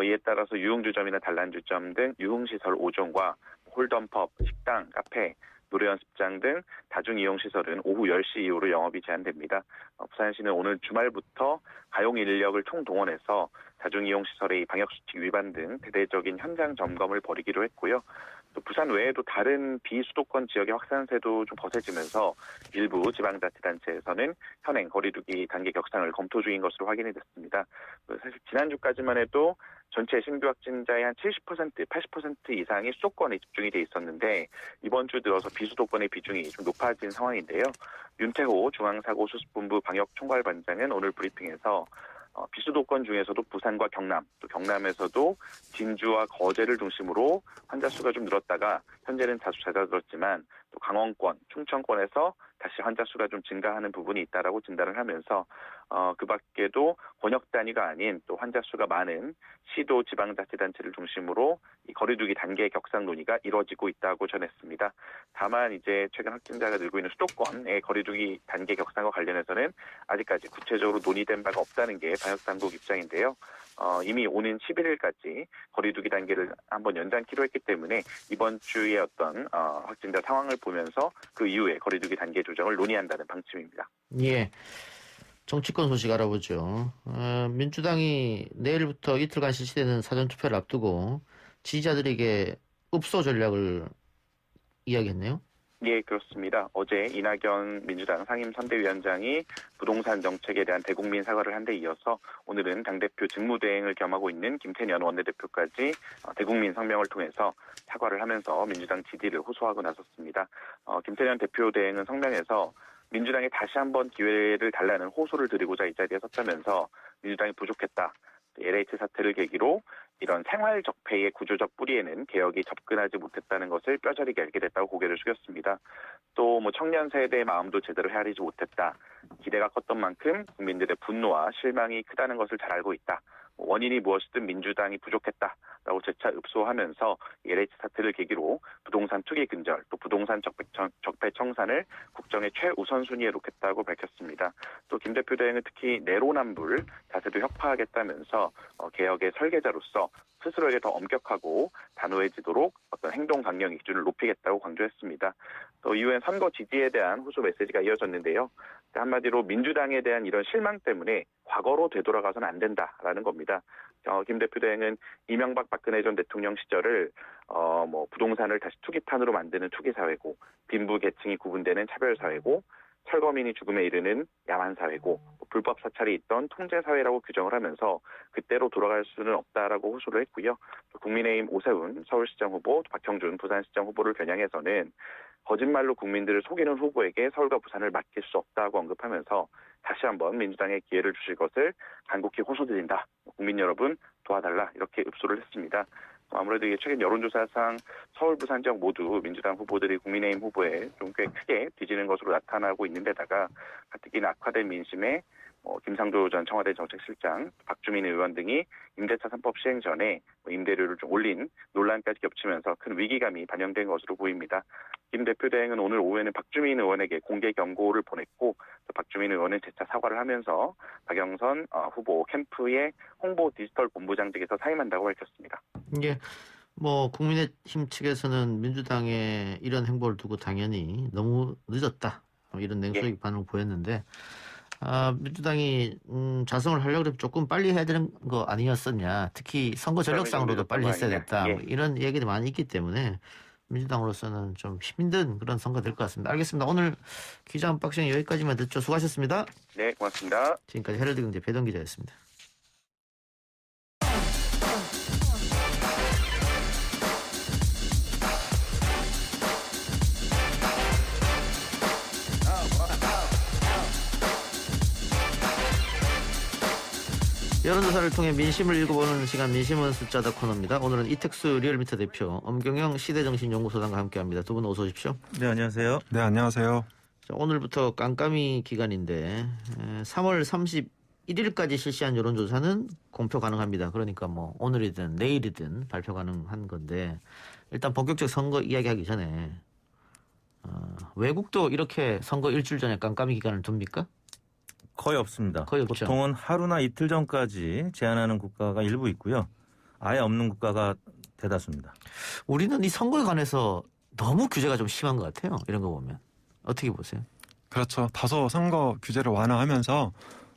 이에 따라서 유흥주점이나 단란주점 등 유흥시설 5종과 홀덤펍, 식당, 카페, 노래연습장 등 다중이용시설은 오후 10시 이후로 영업이 제한됩니다. 부산시는 오늘 주말부터 가용 인력을 총동원해서 다중이용시설의 방역수칙 위반 등 대대적인 현장 점검을 벌이기로 했고요. 또 부산 외에도 다른 비수도권 지역의 확산세도 좀 거세지면서 일부 지방자치단체에서는 현행 거리두기 단계 격상을 검토 중인 것으로 확인이 됐습니다. 사실 지난주까지만 해도 전체 신규 확진자의 한 70%, 80% 이상이 수도권에 집중이 돼 있었는데 이번 주 들어서 비수도권의 비중이 좀 높아진 상황인데요. 윤태호 중앙사고수습본부 방역총괄반장은 오늘 브리핑에서 비수도권 중에서도 부산과 경남, 또 경남에서도 진주와 거제를 중심으로 환자 수가 좀 늘었다가 현재는 다소 잦아들었지만 또 강원권, 충청권에서 다시 환자 수가 좀 증가하는 부분이 있다라고 진단을 하면서 그 밖에도 권역 단위가 아닌 또 환자 수가 많은 시도 지방자치단체를 중심으로 이 거리두기 단계 격상 논의가 이뤄지고 있다고 전했습니다. 다만 이제 최근 확진자가 늘고 있는 수도권의 거리두기 단계 격상과 관련해서는 아직까지 구체적으로 논의된 바가 없다는 게 방역당국 입장인데요. 이미 오는 11일까지 거리두기 단계를 한번 연장키로 했기 때문에 이번 주에 어떤 확진자 상황을 보면서 그 이후에 거리두기 단계 조정을 논의한다는 방침입니다. 예. 정치권 소식 알아보죠. 민주당이 내일부터 이틀간 실시되는 사전투표를 앞두고 지지자들에게 읍소 전략을 이야기했네요. 예, 그렇습니다. 어제 이낙연 민주당 상임선대위원장이 부동산 정책에 대한 대국민 사과를 한 데 이어서 오늘은 당대표 직무대행을 겸하고 있는 김태년 원내대표까지 대국민 성명을 통해서 사과를 하면서 민주당 지지를 호소하고 나섰습니다. 김태년 대표 대행은 성명에서 민주당에 다시 한번 기회를 달라는 호소를 드리고자 이 자리에 섰다면서 민주당이 부족했다. LH 사태를 계기로 이런 생활 적폐의 구조적 뿌리에는 개혁이 접근하지 못했다는 것을 뼈저리게 알게 됐다고 고개를 숙였습니다. 또 청년 세대의 마음도 제대로 헤아리지 못했다. 기대가 컸던 만큼 국민들의 분노와 실망이 크다는 것을 잘 알고 있다. 원인이 무엇이든 민주당이 부족했다라고 재차 읍소하면서 LH 사태를 계기로 부동산 투기 근절, 또 부동산 적폐 청산을 국정의 최우선순위에 놓겠다고 밝혔습니다. 또 김 대표 대행은 특히 내로남불 자세도 혁파하겠다면서 개혁의 설계자로서 스스로에게 더 엄격하고 단호해지도록 어떤 행동 강령 기준을 높이겠다고 강조했습니다. 또 이후엔 선거 지지에 대한 호소 메시지가 이어졌는데요. 한마디로 민주당에 대한 이런 실망 때문에 과거로 되돌아가서는 안 된다라는 겁니다. 김 대표 대행은 이명박 박근혜 전 대통령 시절을 부동산을 다시 투기판으로 만드는 투기사회고 빈부 계층이 구분되는 차별사회고 철거민이 죽음에 이르는 야만사회고 불법 사찰이 있던 통제사회라고 규정을 하면서 그때로 돌아갈 수는 없다라고 호소를 했고요. 국민의힘 오세훈 서울시장 후보, 박형준 부산시장 후보를 겨냥해서는 거짓말로 국민들을 속이는 후보에게 서울과 부산을 맡길 수 없다고 언급하면서 다시 한번 민주당에 기회를 주실 것을 간곡히 호소드린다. 국민 여러분 도와달라 이렇게 읍소를 했습니다. 아무래도 이게 최근 여론조사상 서울, 부산 지역 모두 민주당 후보들이 국민의힘 후보에 좀 꽤 크게 뒤지는 것으로 나타나고 있는데다가 가뜩이나 악화된 민심에 김상조 전 청와대 정책실장, 박주민 의원 등이 임대차 3법 시행 전에 임대료를 좀 올린 논란까지 겹치면서 큰 위기감이 반영된 것으로 보입니다. 김 대표 대행은 오늘 오후에는 박주민 의원에게 공개 경고를 보냈고 또 박주민 의원은 재차 사과를 하면서 박영선 후보 캠프의 홍보 디지털 본부장직에서 사임한다고 밝혔습니다. 예. 국민의힘 측에서는 민주당의 이런 행보를 두고 당연히 너무 늦었다. 이런 냉소적 반응을 보였는데 민주당이 자성을 하려고 그러면 조금 빨리 해야 되는 거 아니었었냐. 특히 선거 전력상으로도 빨리 했어야 됐다. 이런 얘기도 많이 있기 때문에 민주당으로서는 좀 힘든 그런 선거가 될 것 같습니다. 알겠습니다. 오늘 기자 언박싱 여기까지만 듣죠. 수고하셨습니다. 네, 고맙습니다. 지금까지 헤럴드 경제 배동 기자였습니다. 여론조사를 통해 민심을 읽어보는 시간 민심은 숫자다 코너입니다. 오늘은 이택수 리얼미터 대표, 엄경영 시대정신연구소장과 함께합니다. 두 분 어서 오십시오. 네, 안녕하세요. 네, 안녕하세요. 자, 오늘부터 깜깜이 기간인데 3월 31일까지 실시한 여론조사는 공표 가능합니다. 그러니까 뭐 오늘이든 내일이든 발표 가능한 건데 일단 본격적 선거 이야기하기 전에 외국도 이렇게 선거 일주일 전에 깜깜이 기간을 둡니까? 거의 없습니다. 거의 없죠. 보통은 하루나 이틀 전까지 제한하는 국가가 일부 있고요. 아예 없는 국가가 대다수입니다. 우리는 이 선거에 관해서 너무 규제가 좀 심한 것 같아요. 이런 거 보면. 어떻게 보세요? 그렇죠. 다소 선거 규제를 완화하면서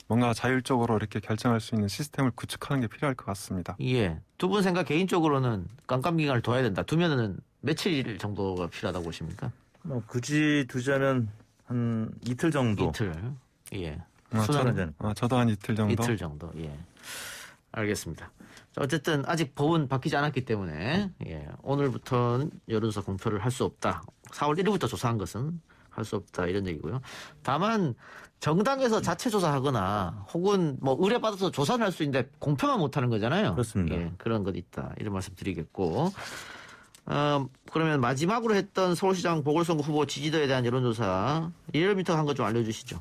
뭔가 자율적으로 이렇게 결정할 수 있는 시스템을 구축하는 게 필요할 것 같습니다. 예. 두 분 생각 개인적으로는 깜깜이 기간을 둬야 된다. 두면은 며칠 정도가 필요하다고 보십니까? 뭐 굳이 두자면 한 이틀 정도. 이틀. 예. 수능은 저도 한 이틀 정도. 이틀 정도. 예. 알겠습니다. 자, 어쨌든 아직 법은 바뀌지 않았기 때문에 오늘부터는 여론조사 공표를 할 수 없다. 4월 1일부터 조사한 것은 할 수 없다 이런 얘기고요. 다만 정당에서 자체 조사하거나 혹은 뭐 의뢰받아서 조사는 할 수 있는데 공표만 못하는 거잖아요. 그렇습니다. 예, 그런 것 있다 이런 말씀 드리겠고. 그러면 마지막으로 했던 서울시장 보궐선거 후보 지지도에 대한 여론조사 리얼미터 한 거 좀 알려주시죠.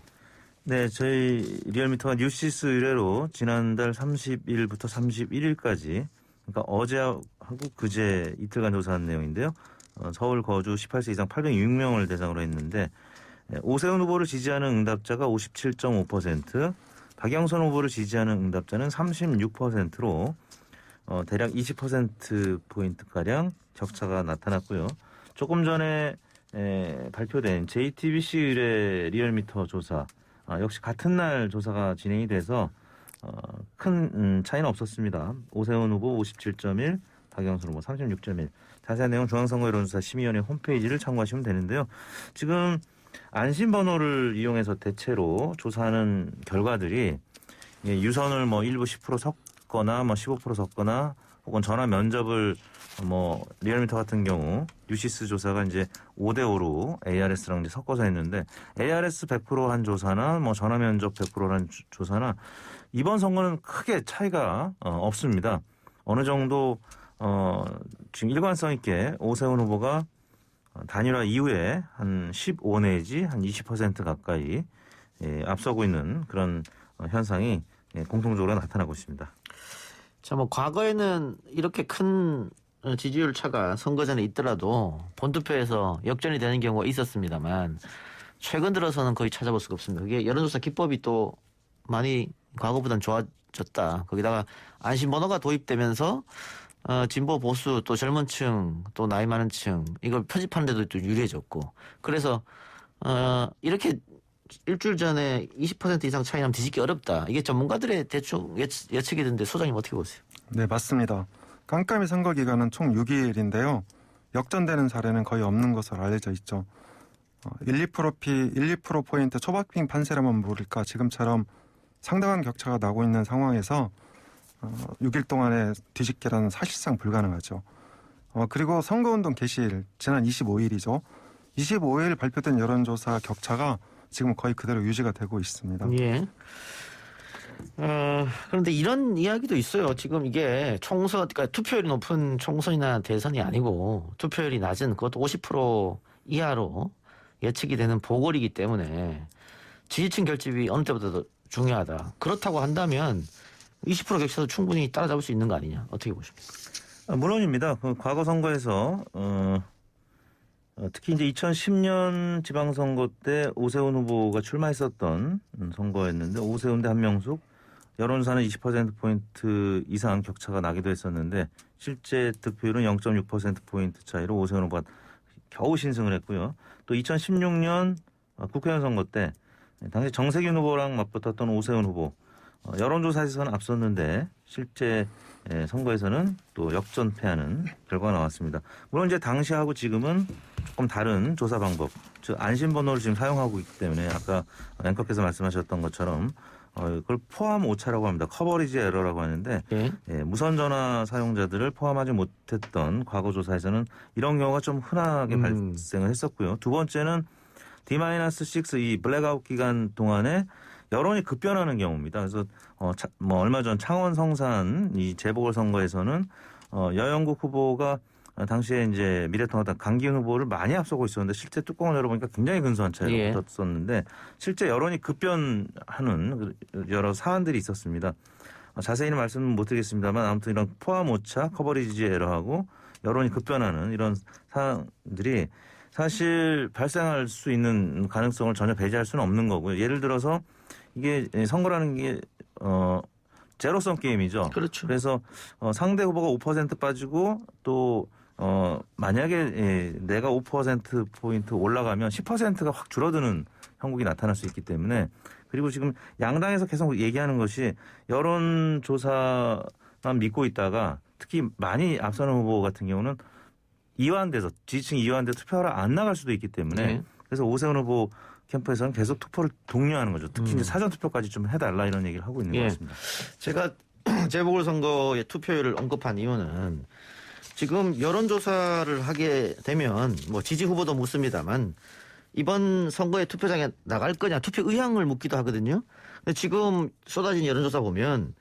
네, 저희 리얼미터가 뉴시스 의뢰로 지난달 30일부터 31일까지 그러니까 어제하고 그제 이틀간 조사한 내용인데요. 서울 거주 18세 이상 806명을 대상으로 했는데 오세훈 후보를 지지하는 응답자가 57.5%, 박영선 후보를 지지하는 응답자는 36%로 대략 20%포인트가량 격차가 나타났고요. 조금 전에 발표된 JTBC 의뢰 리얼미터 조사 역시 같은 날 조사가 진행이 돼서 큰 차이는 없었습니다. 오세훈 후보 57.1, 박영선 후보 36.1. 자세한 내용 중앙선거 여론조사 심의위원회 홈페이지를 참고하시면 되는데요. 지금 안심번호를 이용해서 대체로 조사하는 결과들이 유선을 뭐 일부 10% 섞거나 뭐 15% 섞거나 혹은 전화 면접을 뭐 리얼미터 같은 경우 뉴시스 조사가 이제 5대5로 ARS랑 이제 섞어서 했는데 ARS 100%한 조사나 뭐 전화 면접 100%한 조사나 이번 선거는 크게 차이가 없습니다. 어느 정도 지금 일관성 있게 오세훈 후보가 단일화 이후에 한 15 내지 한 20% 가까이 앞서고 있는 그런 현상이 공통적으로 나타나고 있습니다. 자, 뭐 과거에는 이렇게 큰 지지율 차가 선거 전에 있더라도 본투표에서 역전이 되는 경우가 있었습니다만 최근 들어서는 거의 찾아볼 수가 없습니다. 그게 여론조사 기법이 또 많이 과거보다는 좋아졌다. 거기다가 안심번호가 도입되면서 진보 보수 또 젊은 층 또 나이 많은 층 이걸 표집하는 데도 또 유리해졌고 그래서 이렇게 일주일 전에 20% 이상 차이 나면 뒤집기 어렵다. 이게 전문가들의 대충 예측이던데 소장님 어떻게 보세요? 네, 맞습니다. 깜깜이 선거 기간은 총 6일인데요. 역전되는 사례는 거의 없는 것으로 알려져 있죠. 1~2% 초박빙 판세라면 모를까 지금처럼 상당한 격차가 나고 있는 상황에서 6일 동안의 뒤집기라는 사실상 불가능하죠. 그리고 선거운동 개시일 지난 25일이죠. 25일 발표된 여론조사 격차가 지금 거의 그대로 유지가 되고 있습니다. 예. 그런데 이런 이야기도 있어요. 지금 이게 총선, 그러니까 투표율이 높은 총선이나 대선이 아니고 투표율이 낮은 그것도 50% 이하로 예측이 되는 보궐이기 때문에 지지층 결집이 어느 때보다도 중요하다. 그렇다고 한다면 20% 격차도 충분히 따라잡을 수 있는 거 아니냐? 어떻게 보십니까? 물론입니다. 그 과거 선거에서 특히 이제 2010년 지방선거 때 오세훈 후보가 출마했었던 선거였는데 오세훈 대 한명숙 여론조사는 20%포인트 이상 격차가 나기도 했었는데 실제 득표율은 0.6%포인트 차이로 오세훈 후보가 겨우 신승을 했고요. 또 2016년 국회의원 선거 때 당시 정세균 후보랑 맞붙었던 오세훈 후보 여론조사에서는 앞섰는데 실제 선거에서는 또 역전패하는 결과가 나왔습니다. 물론 이제 당시하고 지금은 조금 다른 조사 방법, 즉 안심번호를 지금 사용하고 있기 때문에 아까 앵커께서 말씀하셨던 것처럼 그걸 포함 오차라고 합니다. 커버리지 에러라고 하는데 무선전화 사용자들을 포함하지 못했던 과거 조사에서는 이런 경우가 좀 흔하게 발생을 했었고요. 두 번째는 D-6 이 블랙아웃 기간 동안에 여론이 급변하는 경우입니다. 그래서 얼마 전 창원 성산 이 재보궐선거에서는 여영국 후보가 당시에 이제 미래통합당 강기훈 후보를 많이 앞서고 있었는데 실제 뚜껑을 열어보니까 굉장히 근소한 차이로 예. 붙었었는데 실제 여론이 급변하는 여러 사안들이 있었습니다. 자세히는 말씀은 못 드리겠습니다만 아무튼 이런 포함 오차, 커버리지 에러하고 여론이 급변하는 이런 사항들이 사실 발생할 수 있는 가능성을 전혀 배제할 수는 없는 거고요. 예를 들어서 이게 선거라는 게 제로섬 게임이죠. 그렇죠. 그래서 상대 후보가 5% 빠지고 또 만약에 내가 5%포인트 올라가면 10%가 확 줄어드는 형국이 나타날 수 있기 때문에 그리고 지금 양당에서 계속 얘기하는 것이 여론조사만 믿고 있다가 특히 많이 앞서는 후보 같은 경우는 지지층이 이완돼서 투표하러 안 나갈 수도 있기 때문에 네. 그래서 오세훈 후보 캠프에서는 계속 투표를 독려하는 거죠. 특히 이제 사전투표까지 좀 해달라 이런 얘기를 하고 있는 것 같습니다. 제가 재보궐선거의 투표율을 언급한 이유는 지금 여론조사를 하게 되면 뭐 지지 후보도 묻습니다만 이번 선거에 투표장에 나갈 거냐 투표 의향을 묻기도 하거든요. 근데 지금 쏟아진 여론조사 보면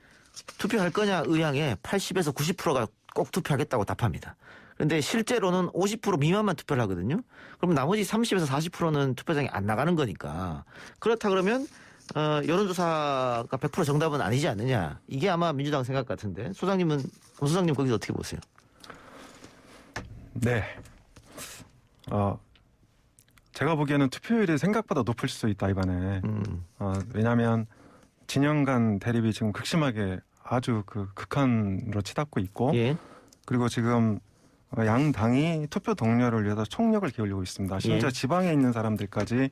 투표할 거냐 의향에 80에서 90%가 꼭 투표하겠다고 답합니다. 그런데 실제로는 50% 미만만 투표를 하거든요. 그럼 나머지 30에서 40%는 투표장에 안 나가는 거니까 그렇다 그러면 여론조사가 100% 정답은 아니지 않느냐. 이게 아마 민주당 생각 같은데 소장님 거기서 어떻게 보세요? 네. 제가 보기에는 투표율이 생각보다 높을 수 있다 이번에. 왜냐하면 진영 간 대립이 지금 극심하게 아주 극한으로 치닫고 있고, 예. 그리고 지금 양 당이 투표 동료를 위해서 총력을 기울이고 있습니다. 심지어 예. 지방에 있는 사람들까지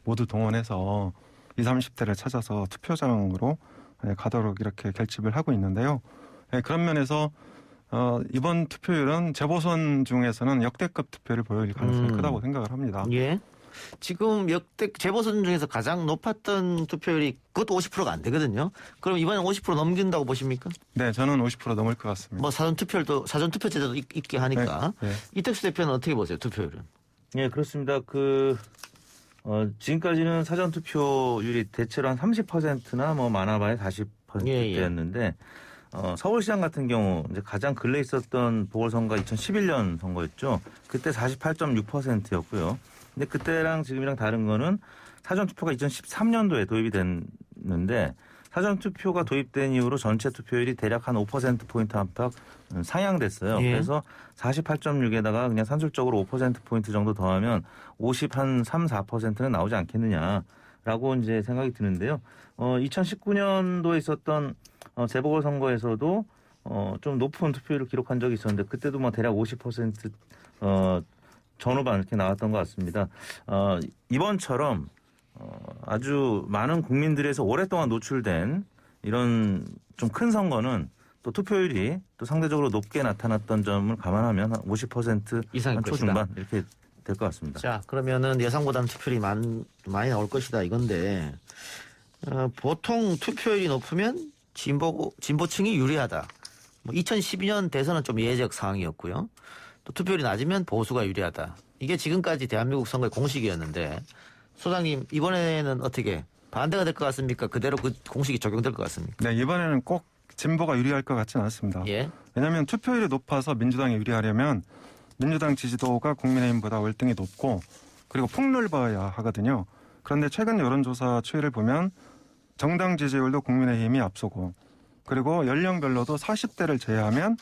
모두 동원해서 20, 30대를 찾아서 투표장으로 가도록 이렇게 결집을 하고 있는데요. 그런 면에서 이번 투표율은 재보선 중에서는 역대급 투표를 보일 가능성이 크다고 생각을 합니다. 예. 지금 역대 재보선 중에서 가장 높았던 투표율이 그것도 50%가 안 되거든요. 그럼 이번엔 50% 넘긴다고 보십니까? 네, 저는 50% 넘을 것 같습니다. 뭐 사전 투표제도 있게 하니까. 네. 이택수 대표는 어떻게 보세요? 투표율은? 예, 그렇습니다. 지금까지는 사전 투표율이 대체로 한 30%나 뭐 많아봐야 40%대였는데 서울시장 같은 경우 이제 가장 근래 있었던 보궐선거가 2011년 선거였죠. 그때 48.6%였고요. 근데 그때랑 지금이랑 다른 거는 사전 투표가 2013년도에 도입이 됐는데 사전 투표가 도입된 이후로 전체 투표율이 대략 한 5%포인트 안팎 상향됐어요. 예. 그래서 48.6에다가 그냥 산술적으로 5%포인트 정도 더하면 3, 4%는 나오지 않겠느냐라고 이제 생각이 드는데요. 2019년도에 있었던 재보궐선거에서도 좀 높은 투표율을 기록한 적이 있었는데 그때도 뭐 대략 50% 전후반 이렇게 나왔던 것 같습니다. 이번처럼 아주 많은 국민들에서 오랫동안 노출된 이런 좀 큰 선거는 또 투표율이 또 상대적으로 높게 나타났던 점을 감안하면 한 50% 이상일 초중반 이렇게 될 것 같습니다. 자, 그러면은 예상보다는 투표율이 많이 나올 것이다 이건데 보통 투표율이 높으면 진보층이 유리하다. 뭐 2012년 대선은 좀 예외적 상황이었고요. 또 투표율이 낮으면 보수가 유리하다. 이게 지금까지 대한민국 선거의 공식이었는데 소장님 이번에는 어떻게 반대가 될 것 같습니까? 그대로 그 공식이 적용될 것 같습니까? 네, 이번에는 꼭 진보가 유리할 것 같지는 않습니다. 예. 왜냐하면 투표율이 높아서 민주당이 유리하려면 민주당 지지도가 국민의힘보다 월등히 높고 그리고 폭넓어야 하거든요. 그런데 최근 여론조사 추이를 보면 정당 지지율도 국민의힘이 앞서고 그리고 연령별로도 40대를 제외하면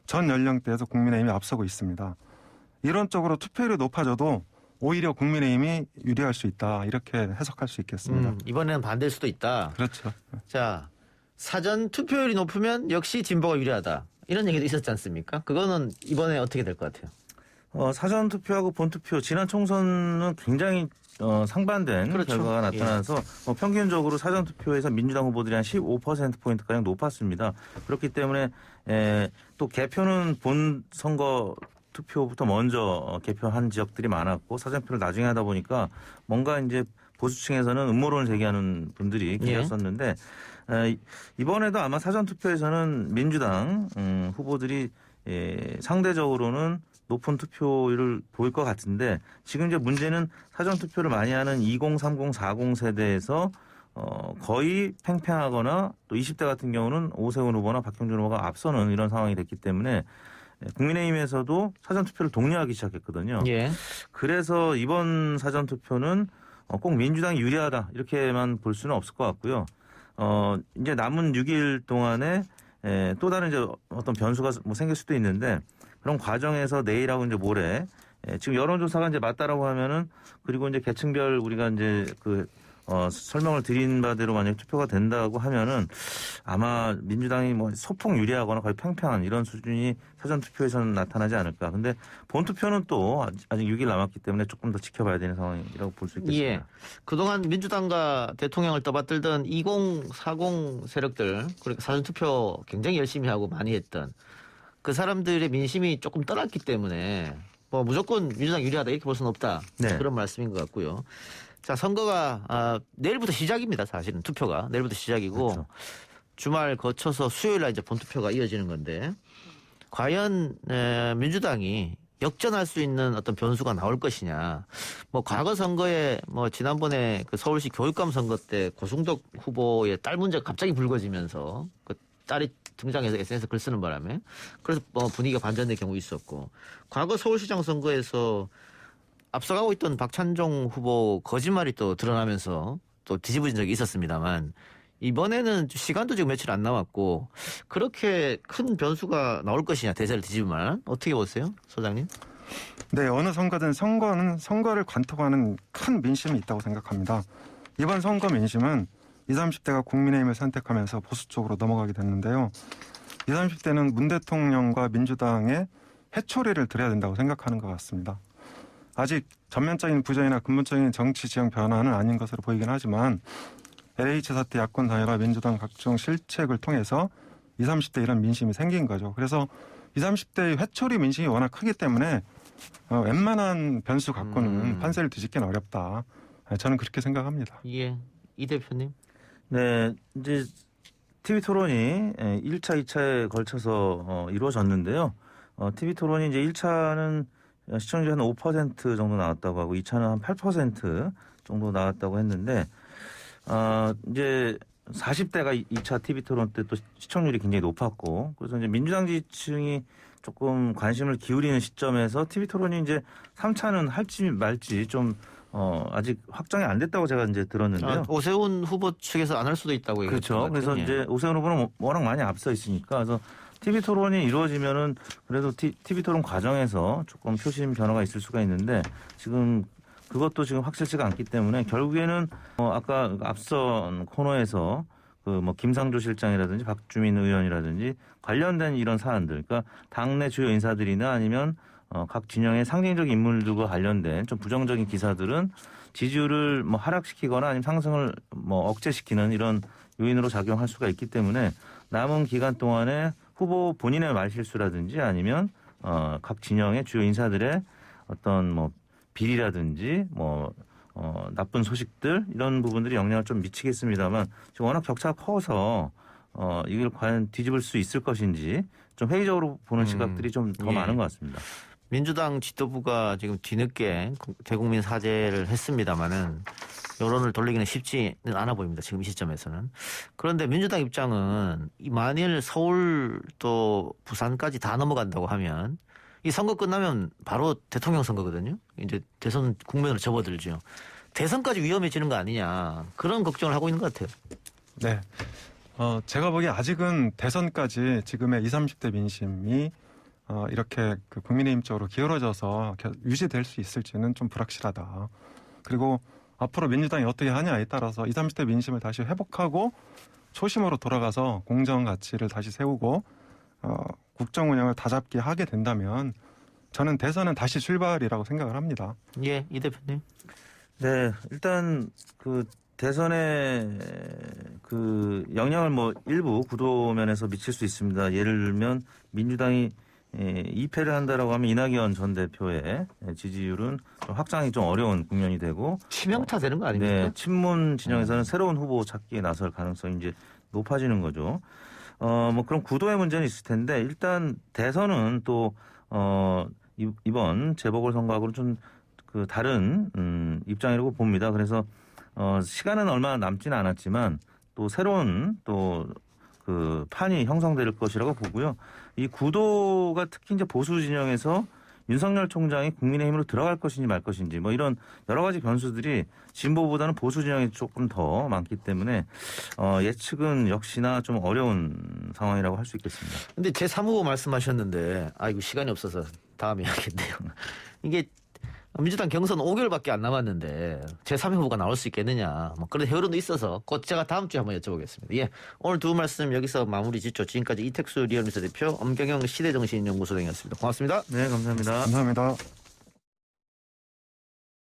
전 연령대에서 국민의힘이 앞서고 있습니다. 이론적으로 투표율이 높아져도 오히려 국민의힘이 유리할 수 있다. 이렇게 해석할 수 있겠습니다. 이번에는 반대일 수도 있다. 그렇죠. 자, 사전 투표율이 높으면 역시 진보가 유리하다. 이런 얘기도 있었지 않습니까? 그거는 이번에 어떻게 될 것 같아요? 사전 투표하고 본 투표 지난 총선은 굉장히 상반된 그렇죠. 결과가 나타나서 평균적으로 사전 투표에서 민주당 후보들이 한 15%포인트가량 높았습니다. 그렇기 때문에 또 개표는 본 선거 투표부터 먼저 개표한 지역들이 많았고 사전표를 나중에 하다 보니까 뭔가 이제 보수층에서는 음모론을 제기하는 분들이 계셨었는데 이번에도 아마 사전 투표에서는 민주당 후보들이 상대적으로는 높은 투표율을 보일 것 같은데 지금 이제 문제는 사전 투표를 많이 하는 20, 30, 40 세대에서 거의 팽팽하거나 또 20대 같은 경우는 오세훈 후보나 박형준 후보가 앞서는 이런 상황이 됐기 때문에 국민의힘에서도 사전투표를 독려하기 시작했거든요. 예. 그래서 이번 사전투표는 꼭 민주당이 유리하다 이렇게만 볼 수는 없을 것 같고요. 이제 남은 6일 동안에 또 다른 이제 어떤 변수가 뭐 생길 수도 있는데 그런 과정에서 내일하고 이제 모레 지금 여론조사가 이제 맞다라고 하면은 그리고 이제 계층별 우리가 이제 설명을 드린 바대로 만약 투표가 된다고 하면은 아마 민주당이 뭐 소폭 유리하거나 거의 팽팽한 이런 수준이 사전투표에서는 나타나지 않을까. 근데 본투표는 또 아직 6일 남았기 때문에 조금 더 지켜봐야 되는 상황이라고 볼 수 있겠습니다. 예. 그동안 민주당과 대통령을 떠받들던 2040 세력들, 그러니까 사전투표 굉장히 열심히 하고 많이 했던 그 사람들의 민심이 조금 떠났기 때문에 뭐 무조건 민주당 유리하다 이렇게 볼 수는 없다. 네. 그런 말씀인 것 같고요. 자, 선거가 내일부터 시작입니다. 사실은 투표가 내일부터 시작이고 그렇죠. 주말 거쳐서 수요일날 이제 본투표가 이어지는 건데 과연 민주당이 역전할 수 있는 어떤 변수가 나올 것이냐. 뭐 과거 선거에 뭐 지난번에 그 서울시 교육감 선거 때 고승덕 후보의 딸 문제가 갑자기 불거지면서 그 딸이 등장해서 SNS 글 쓰는 바람에 그래서 뭐 분위기가 반전된 경우 있었고 과거 서울시장 선거에서 앞서가고 있던 박찬종 후보 거짓말이 또 드러나면서 또 뒤집어진 적이 있었습니다만 이번에는 시간도 지금 며칠 안 남았고 그렇게 큰 변수가 나올 것이냐 대세를 뒤집으면 어떻게 보세요, 소장님? 네, 어느 선거든 선거는 선거를 관통하는 큰 민심이 있다고 생각합니다. 이번 선거 민심은 20, 30대가 국민의힘을 선택하면서 보수 쪽으로 넘어가게 됐는데요. 20, 30대는 문 대통령과 민주당의 해초리를 들여야 된다고 생각하는 것 같습니다. 아직 전면적인 부정이나 근본적인 정치 지형 변화는 아닌 것으로 보이긴 하지만 LH 사태 야권 단일화 민주당 각종 실책을 통해서 20, 30대 이런 민심이 생긴 거죠. 그래서 20, 30대의 회초리 민심이 워낙 크기 때문에 웬만한 변수 갖고는 판세를 뒤집기는 어렵다. 저는 그렇게 생각합니다. 예, 이 대표님. 네, 이제 TV 토론이 1차, 2차에 걸쳐서 이루어졌는데요. TV 토론이 이제 1차는 시청률이 한 5% 정도 나왔다고 하고 2차는 한 8% 정도 나왔다고 했는데 이제 40대가 2차 TV 토론 때 또 시청률이 굉장히 높았고 그래서 이제 민주당 지지층이 조금 관심을 기울이는 시점에서 TV 토론이 이제 3차는 할지 말지 좀 아직 확정이 안 됐다고 제가 이제 들었는데요. 오세훈 후보 측에서 안 할 수도 있다고 그렇죠. 그래서 예. 이제 오세훈 후보는 워낙 많이 앞서 있으니까 그래서 TV 토론이 이루어지면은 그래도 TV 토론 과정에서 조금 표심 변화가 있을 수가 있는데 지금 그것도 지금 확실치가 않기 때문에 결국에는 아까 앞선 코너에서 그 뭐 김상조 실장이라든지 박주민 의원이라든지 관련된 이런 사안들, 그러니까 당내 주요 인사들이나 아니면 각 진영의 상징적 인물들과 관련된 좀 부정적인 기사들은 지지율을 뭐 하락시키거나 아니면 상승을 뭐 억제시키는 이런 요인으로 작용할 수가 있기 때문에 남은 기간 동안에 후보 본인의 말실수라든지 아니면 각 진영의 주요 인사들의 어떤 뭐 비리라든지 뭐 나쁜 소식들 이런 부분들이 영향을 좀 미치겠습니다만 지금 워낙 격차가 커서 이걸 과연 뒤집을 수 있을 것인지 좀 회의적으로 보는 시각들이 좀 더 예. 많은 것 같습니다. 민주당 지도부가 지금 뒤늦게 대국민 사죄를 했습니다마는 여론을 돌리기는 쉽지는 않아 보입니다. 지금 이 시점에서는. 그런데 민주당 입장은 만일 서울 또 부산까지 다 넘어간다고 하면 이 선거 끝나면 바로 대통령 선거거든요. 이제 대선 국면으로 접어들죠. 대선까지 위험해지는 거 아니냐. 그런 걱정을 하고 있는 것 같아요. 네. 제가 보기에 아직은 대선까지 지금의 20, 30대 민심이 이렇게 그 국민의힘 쪽으로 기울어져서 유지될 수 있을지는 좀 불확실하다. 그리고 앞으로 민주당이 어떻게 하냐에 따라서 20, 30대 민심을 다시 회복하고 초심으로 돌아가서 공정 가치를 다시 세우고 국정 운영을 다잡게 하게 된다면 저는 대선은 다시 출발이라고 생각을 합니다. 예, 이 대표님. 네, 일단 그 대선에 그 영향을 뭐 일부 구도면에서 미칠 수 있습니다. 예를 들면 민주당이 2패를 한다라고 하면 이낙연 전 대표의 지지율은 좀 확장이 좀 어려운 국면이 되고 치명타 되는 거 아닙니까? 네, 친문 진영에서는 새로운 후보 찾기에 나설 가능성이 이제 높아지는 거죠. 뭐 그런 구도의 문제는 있을 텐데 일단 대선은 또 이번 재보궐선거하고는 좀 그 다른 입장이라고 봅니다. 그래서 시간은 얼마 남지는 않았지만 또 새로운 또 그 판이 형성될 것이라고 보고요. 이 구도가 특히 이제 보수 진영에서 윤석열 총장이 국민의힘으로 들어갈 것인지 말 것인지 뭐 이런 여러 가지 변수들이 진보보다는 보수 진영이 조금 더 많기 때문에 예측은 역시나 좀 어려운 상황이라고 할 수 있겠습니다. 근데 제3후보 말씀하셨는데 아이고 시간이 없어서 다음에 하겠네요. 이게 민주당 경선 5개월밖에 안 남았는데 제3후보가 나올 수 있겠느냐. 뭐 그런 여론도 있어서 곧 제가 다음 주에 한번 여쭤보겠습니다. 예, 오늘 두 말씀 여기서 마무리 짓죠. 지금까지 이택수 리얼미터 대표, 엄경영 시대정신연구소장이었습니다. 고맙습니다. 네, 감사합니다. 감사합니다.